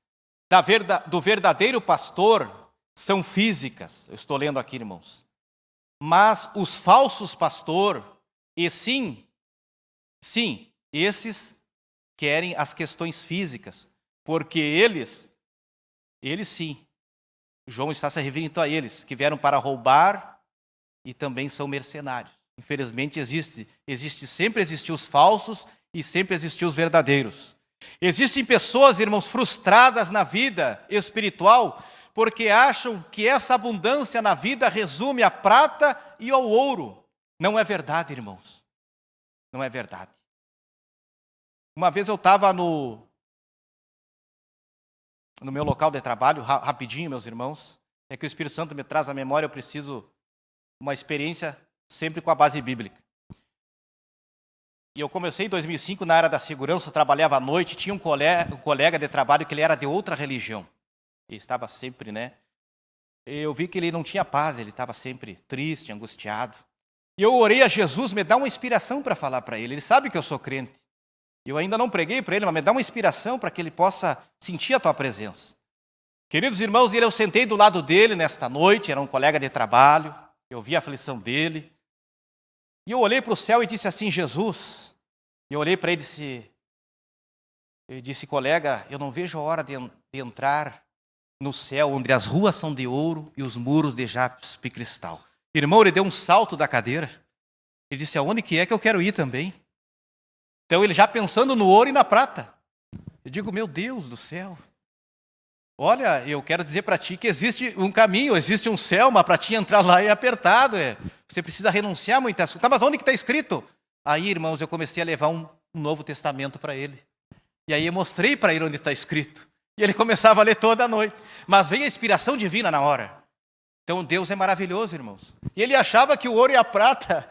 S1: do verdadeiro pastor são físicas. Eu estou lendo aqui, irmãos. Mas os falsos pastores, esses querem as questões físicas, porque eles sim, João está se referindo a eles, que vieram para roubar e também são mercenários. Infelizmente sempre existiu os falsos e sempre existiu os verdadeiros. Existem pessoas, irmãos, frustradas na vida espiritual, porque acham que essa abundância na vida resume a prata e ao ouro. Não é verdade, irmãos. Não é verdade. Uma vez eu estava no meu local de trabalho, rapidinho, meus irmãos. É que o Espírito Santo me traz à memória, eu preciso uma experiência sempre com a base bíblica. E eu comecei em 2005 na área da segurança, trabalhava à noite, tinha um colega de trabalho que ele era de outra religião. Ele estava sempre, eu vi que ele não tinha paz, ele estava sempre triste, angustiado. E eu orei a Jesus, me dá uma inspiração para falar para ele. Ele sabe que eu sou crente. Eu ainda não preguei para ele, mas me dá uma inspiração para que ele possa sentir a tua presença. Queridos irmãos, eu sentei do lado dele nesta noite, era um colega de trabalho, eu vi a aflição dele. E eu olhei para o céu e disse assim, Jesus. E eu olhei para ele e disse, colega, eu não vejo a hora de entrar no céu, onde as ruas são de ouro e os muros de jaspe cristal. Irmão, ele deu um salto da cadeira. Ele disse, aonde que é que eu quero ir também? Então ele já pensando no ouro e na prata. Eu digo, meu Deus do céu. Olha, eu quero dizer para ti que existe um caminho, existe um céu, mas para ti entrar lá é apertado. Você precisa renunciar a muitas coisas. Tá, mas onde que está escrito? Aí, irmãos, eu comecei a levar um Novo Testamento para ele. E aí eu mostrei para ele onde está escrito. E ele começava a ler toda a noite. Mas veio a inspiração divina na hora. Então Deus é maravilhoso, irmãos. E ele achava que o ouro e a prata,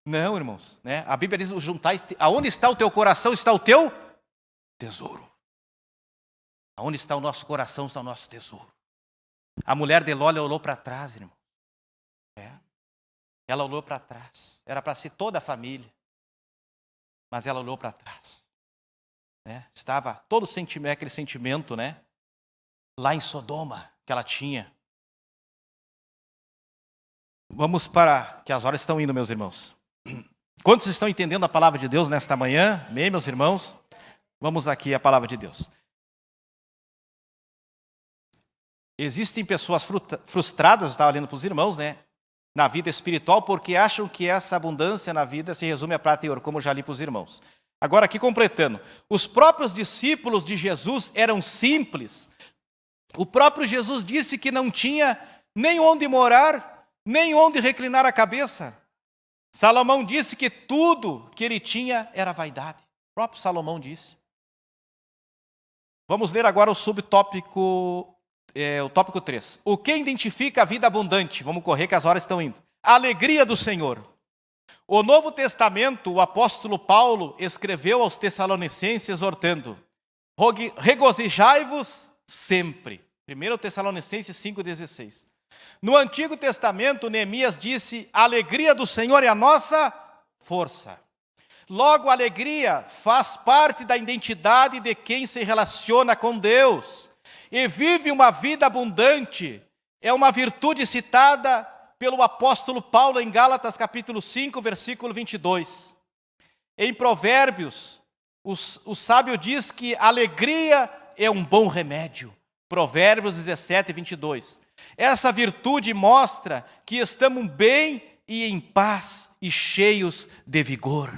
S1: Não, irmãos. A Bíblia diz, juntais, aonde está o teu coração, está o teu tesouro. Aonde está o nosso coração, está o nosso tesouro. A mulher de Ló olhou para trás, irmão. Ela olhou para trás. Era para ser toda a família. Mas ela olhou para trás. Estava todo aquele sentimento, lá em Sodoma, que ela tinha. Vamos para, que as horas estão indo, meus irmãos. Quantos estão entendendo a palavra de Deus nesta manhã? Amém, meus irmãos? Vamos aqui à palavra de Deus. Existem pessoas frustradas, eu estava lendo para os irmãos, na vida espiritual, porque acham que essa abundância na vida se resume a prata e ouro, como eu já li para os irmãos. Agora aqui completando, os próprios discípulos de Jesus eram simples. O próprio Jesus disse que não tinha nem onde morar, nem onde reclinar a cabeça. Salomão disse que tudo que ele tinha era vaidade. O próprio Salomão disse. Vamos ler agora o subtópico, o tópico 3. O que identifica a vida abundante? Vamos correr que as horas estão indo. A alegria do Senhor. O Novo Testamento, o apóstolo Paulo escreveu aos Tessalonicenses exortando: regozijai-vos sempre. 1 Tessalonicenses 5,16. No Antigo Testamento, Neemias disse: a alegria do Senhor é a nossa força. Logo, a alegria faz parte da identidade de quem se relaciona com Deus e vive uma vida abundante. É uma virtude citada pelo apóstolo Paulo em Gálatas capítulo 5, versículo 22. Em Provérbios, o sábio diz que a alegria é um bom remédio. Provérbios 17, 22. Essa virtude mostra que estamos bem e em paz e cheios de vigor.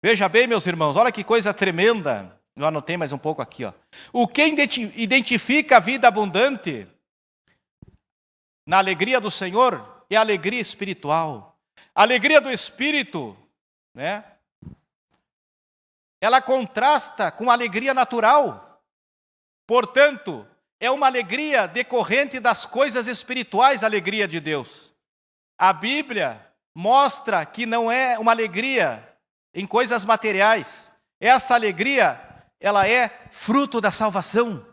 S1: Veja bem, meus irmãos, olha que coisa tremenda. Eu anotei mais um pouco aqui. O que identifica a vida abundante na alegria do Senhor é a alegria espiritual. A alegria do Espírito, ela contrasta com a alegria natural. Portanto, é uma alegria decorrente das coisas espirituais, a alegria de Deus. A Bíblia mostra que não é uma alegria em coisas materiais. Essa alegria, ela é fruto da salvação.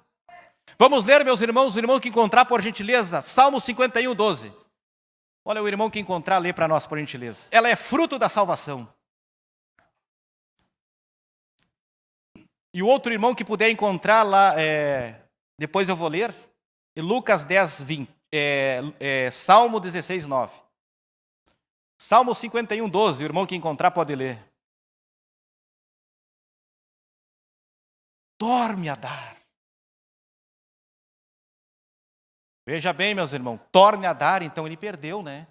S1: Vamos ler, meus irmãos, o irmão que encontrar, por gentileza, Salmo 51, 12. Olha, o irmão que encontrar, lê para nós, por gentileza. Ela é fruto da salvação. E o outro irmão que puder encontrar lá, depois eu vou ler, Lucas 10, 20, Salmo 16, 9. Salmo 51, 12, o irmão que encontrar pode ler. Torne a dar. Veja bem, meus irmãos, torne a dar, então ele perdeu, né?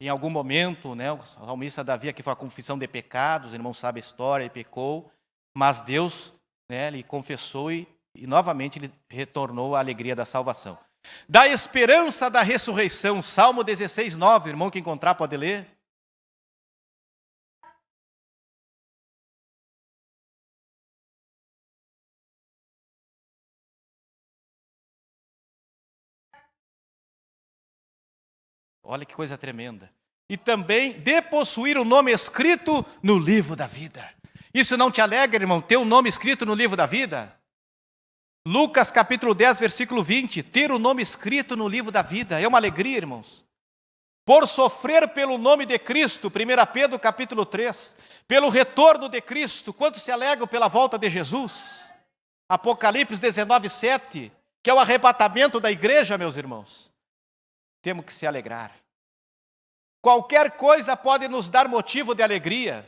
S1: Em algum momento, né? O salmista Davi aqui foi a confissão de pecados, os irmãos sabem a história, ele pecou, mas Deus, né, ele confessou e novamente ele retornou à alegria da salvação. Da esperança da ressurreição, Salmo 16, 9, irmão que encontrar pode ler. Olha que coisa tremenda. E também de possuir o nome escrito no livro da vida. Isso não te alegra, irmão, ter o nome escrito no livro da vida? Lucas capítulo 10, versículo 20. Ter o nome escrito no livro da vida. É uma alegria, irmãos. Por sofrer pelo nome de Cristo, 1 Pedro capítulo 3. Pelo retorno de Cristo. Quantos se alegram pela volta de Jesus? Apocalipse 19, 7. Que é o arrebatamento da igreja, meus irmãos. Temos que se alegrar. Qualquer coisa pode nos dar motivo de alegria.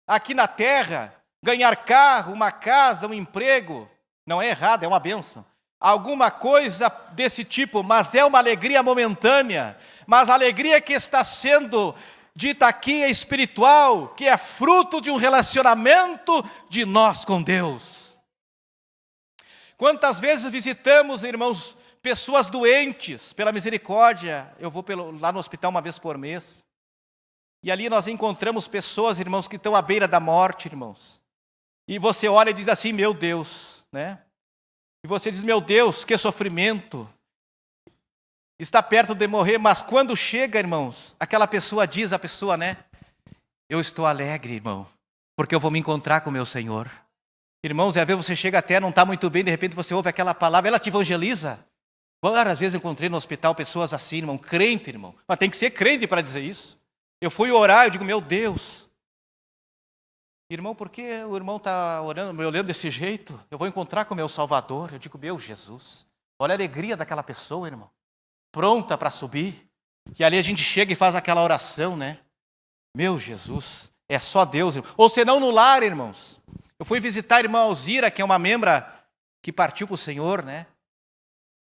S1: Aqui na terra, ganhar carro, uma casa, um emprego, não é errado, é uma bênção. Alguma coisa desse tipo, mas é uma alegria momentânea. Mas a alegria que está sendo dita aqui é espiritual, que é fruto de um relacionamento de nós com Deus. Quantas vezes visitamos, irmãos, pessoas doentes, pela misericórdia, eu vou lá no hospital uma vez por mês, e ali nós encontramos pessoas, irmãos, que estão à beira da morte, irmãos. E você olha e diz assim, meu Deus, né? E você diz, meu Deus, que sofrimento. Está perto de morrer, mas quando chega, irmãos, aquela pessoa diz, a pessoa, né? Eu estou alegre, irmão, porque eu vou me encontrar com o meu Senhor. Irmãos, às vezes você chega até, não está muito bem, de repente você ouve aquela palavra, ela te evangeliza. Várias vezes eu encontrei no hospital pessoas assim, irmão, crente, irmão. Mas tem que ser crente para dizer isso. Eu fui orar, eu digo, meu Deus. Irmão, por que o irmão está orando, me olhando desse jeito? Eu vou encontrar com o meu Salvador. Eu digo, meu Jesus. Olha a alegria daquela pessoa, irmão. Pronta para subir. E ali a gente chega e faz aquela oração, né? Meu Jesus, é só Deus, irmão. Ou senão no lar, irmãos. Eu fui visitar a irmã Alzira, que é uma membra que partiu para o Senhor, né?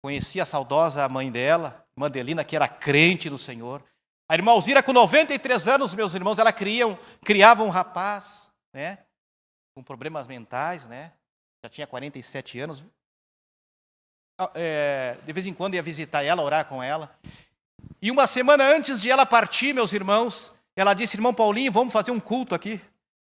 S1: Conheci a saudosa mãe dela, irmã Adelina, que era crente no Senhor. A irmã Alzira, com 93 anos, meus irmãos, ela criava um rapaz, né? Com problemas mentais, né? Já tinha 47 anos. De vez em quando ia visitar ela, orar com ela. E uma semana antes de ela partir, meus irmãos, ela disse, irmão Paulinho, vamos fazer um culto aqui.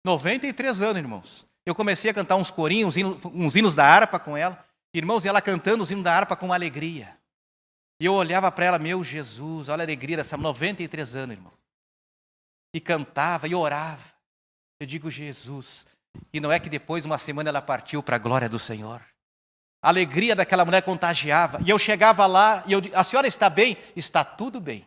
S1: 93 anos, irmãos. Eu comecei a cantar uns corinhos, uns hinos da harpa com ela. Irmãos, e ela cantando os hinos da harpa com alegria. E eu olhava para ela, meu Jesus, olha a alegria dessa 93 anos, irmão. E cantava e orava. Eu digo, Jesus. E não é que depois, uma semana, ela partiu para a glória do Senhor. A alegria daquela mulher contagiava. E eu chegava lá e eu disse, a senhora está bem? Está tudo bem.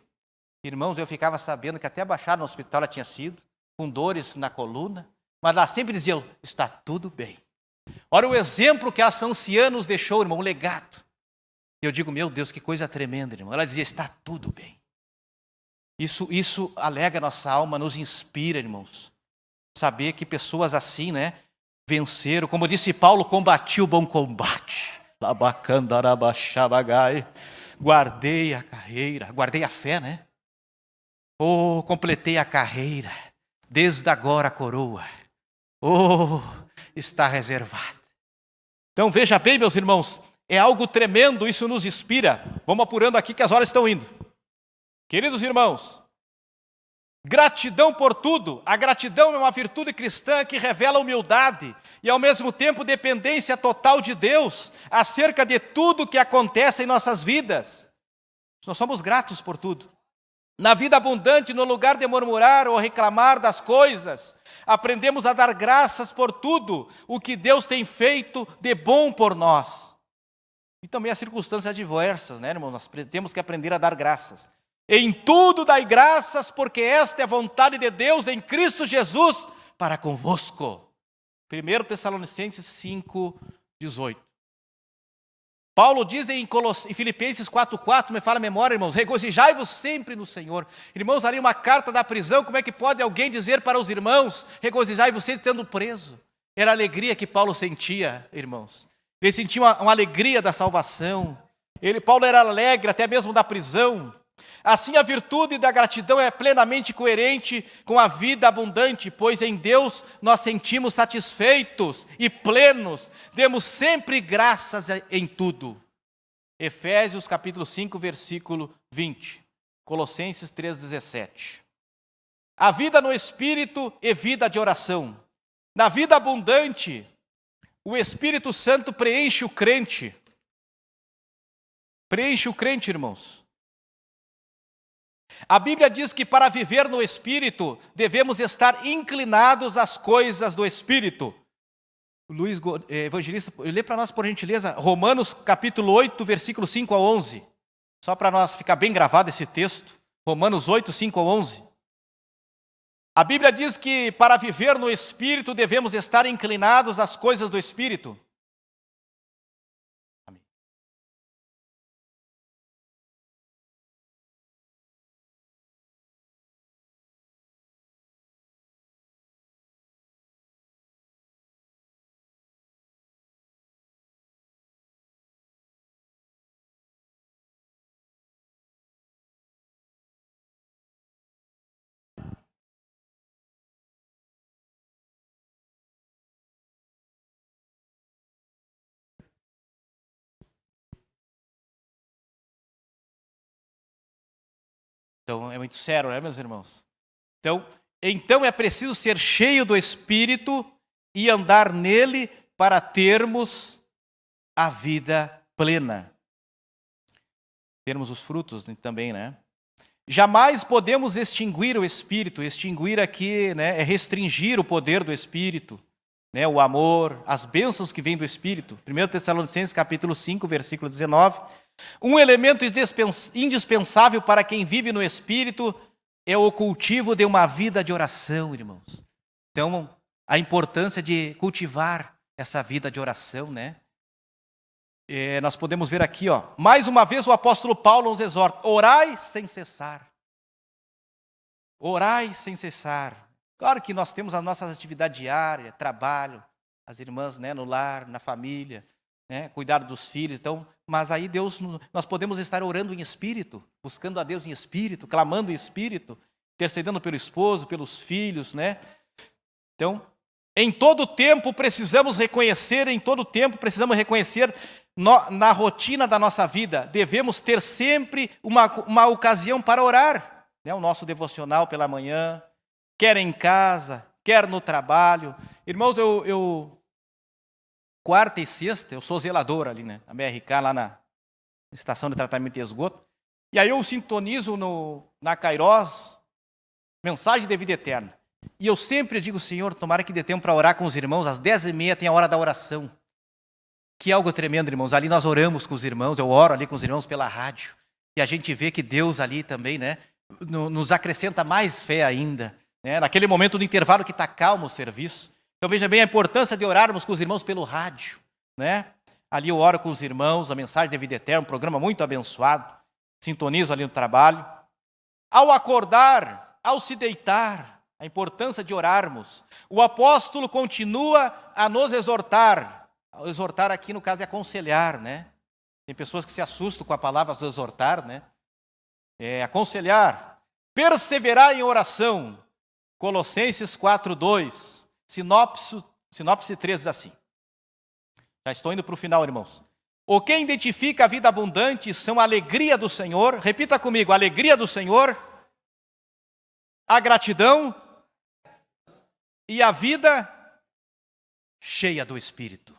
S1: Irmãos, eu ficava sabendo que até baixar no hospital ela tinha sido, com dores na coluna. Mas ela sempre dizia, está tudo bem. Olha o exemplo que essa anciã nos deixou, irmão, um legado. Eu digo, meu Deus, que coisa tremenda, irmão. Ela dizia, está tudo bem. Isso alegra a nossa alma, nos inspira, irmãos. Saber que pessoas assim, né, venceram. Como disse Paulo, combati o bom combate. Guardei a carreira, guardei a fé, né? Oh, completei a carreira. Desde agora a coroa. Oh, está reservado. Então veja bem, meus irmãos, é algo tremendo, isso nos inspira. Vamos apurando aqui que as horas estão indo. Queridos irmãos, gratidão por tudo. A gratidão é uma virtude cristã que revela humildade e ao mesmo tempo dependência total de Deus acerca de tudo que acontece em nossas vidas. Nós somos gratos por tudo. Na vida abundante, no lugar de murmurar ou reclamar das coisas, aprendemos a dar graças por tudo o que Deus tem feito de bom por nós. E também as circunstâncias adversas, né, irmão? Nós temos que aprender a dar graças. Em tudo dai graças, porque esta é a vontade de Deus em Cristo Jesus para convosco. 1 Tessalonicenses 5:18. Paulo diz em Filipenses 4:4, me fala a memória, irmãos, regozijai-vos sempre no Senhor. Irmãos, ali uma carta da prisão, como é que pode alguém dizer para os irmãos, regozijai-vos sempre estando preso? Era a alegria que Paulo sentia, irmãos. Ele sentia uma alegria da salvação. Paulo era alegre até mesmo da prisão. Assim, a virtude da gratidão é plenamente coerente com a vida abundante, pois em Deus nós sentimos satisfeitos e plenos, demos sempre graças em tudo. Efésios capítulo 5, versículo 20. Colossenses 3:17. A vida no Espírito é vida de oração. Na vida abundante, o Espírito Santo preenche o crente. Preenche o crente, irmãos. A Bíblia diz que para viver no Espírito, devemos estar inclinados às coisas do Espírito. Luiz Evangelista, lê para nós, por gentileza, Romanos capítulo 8, versículo 5 a 11. Só para nós ficar bem gravado esse texto. Romanos 8, 5 a 11. A Bíblia diz que para viver no Espírito, devemos estar inclinados às coisas do Espírito. Então, é muito sério, né, meus irmãos? Então é preciso ser cheio do Espírito e andar nele para termos a vida plena. Termos os frutos também, né? Jamais podemos extinguir o Espírito. Extinguir aqui, né, é restringir o poder do Espírito, né, o amor, as bênçãos que vêm do Espírito. 1 Tessalonicenses capítulo 5, versículo 19. Um elemento indispensável para quem vive no Espírito é o cultivo de uma vida de oração, irmãos. Então, a importância de cultivar essa vida de oração, né? Nós podemos ver aqui, mais uma vez o apóstolo Paulo nos exorta: orai sem cessar. Orai sem cessar. Claro que nós temos as nossas atividades diárias, trabalho, as irmãs, né, no lar, na família, né, cuidar dos filhos. Então, mas aí nós podemos estar orando em espírito, buscando a Deus em espírito, clamando em espírito, intercedendo pelo esposo, pelos filhos, né? Então, em todo tempo precisamos reconhecer na rotina da nossa vida, devemos ter sempre uma ocasião para orar, né? O nosso devocional pela manhã, quer em casa, quer no trabalho. Irmãos, quarta e sexta, eu sou zelador ali, né? A BRK, lá na estação de tratamento de esgoto. E aí eu sintonizo na Kairos, mensagem de vida eterna. E eu sempre digo: Senhor, tomara que dê tempo para orar com os irmãos. Às 10h30 tem a hora da oração. Que é algo tremendo, irmãos. Ali nós oramos com os irmãos, eu oro ali com os irmãos pela rádio. E a gente vê que Deus ali também, né, nos acrescenta mais fé ainda. Né? Naquele momento do intervalo que está calmo o serviço. Então veja bem a importância de orarmos com os irmãos pelo rádio. Né? Ali eu oro com os irmãos, a mensagem de vida eterna, um programa muito abençoado. Sintonizo ali no trabalho. Ao acordar, ao se deitar, a importância de orarmos. O apóstolo continua a nos exortar. Exortar aqui, no caso, é aconselhar, né? Tem pessoas que se assustam com a palavra exortar, né? Aconselhar. Perseverar em oração. Colossenses 4:2. Sinopse 3 diz assim. Já estou indo para o final, irmãos. O que identifica a vida abundante são a alegria do Senhor. Repita comigo: a alegria do Senhor, a gratidão e a vida cheia do Espírito.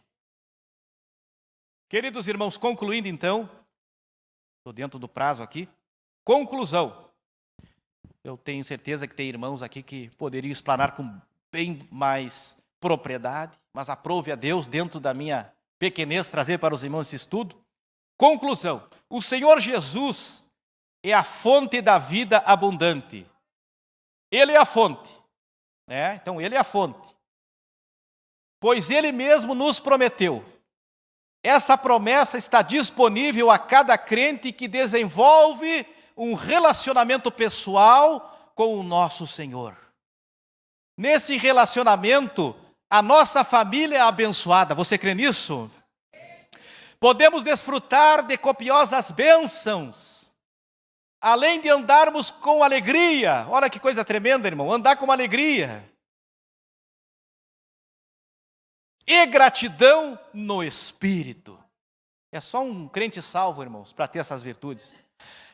S1: Queridos irmãos, concluindo então, estou dentro do prazo aqui, conclusão. Eu tenho certeza que tem irmãos aqui que poderiam explanar com bem mais propriedade, mas aprove a Deus, dentro da minha pequenez, trazer para os irmãos esse estudo. Conclusão: o Senhor Jesus é a fonte da vida abundante. Ele é a fonte, né? Então ele é a fonte. pois Ele mesmo nos prometeu. Essa promessa está disponível a cada crente que desenvolve um relacionamento pessoal com o nosso Senhor. Nesse relacionamento, a nossa família é abençoada. Você crê nisso? Podemos desfrutar de copiosas bênçãos, além de andarmos com alegria. Olha que coisa tremenda, irmão, andar com alegria. E gratidão no Espírito. É só um crente salvo, irmãos, para ter essas virtudes.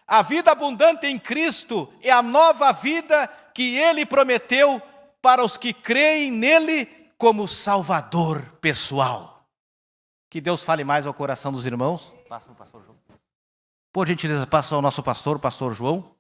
S1: A vida abundante em Cristo é a nova vida que Ele prometeu para os que creem nele como Salvador pessoal. Que Deus fale mais ao coração dos irmãos. Passa o pastor João. Por gentileza, passa ao nosso pastor, o pastor João.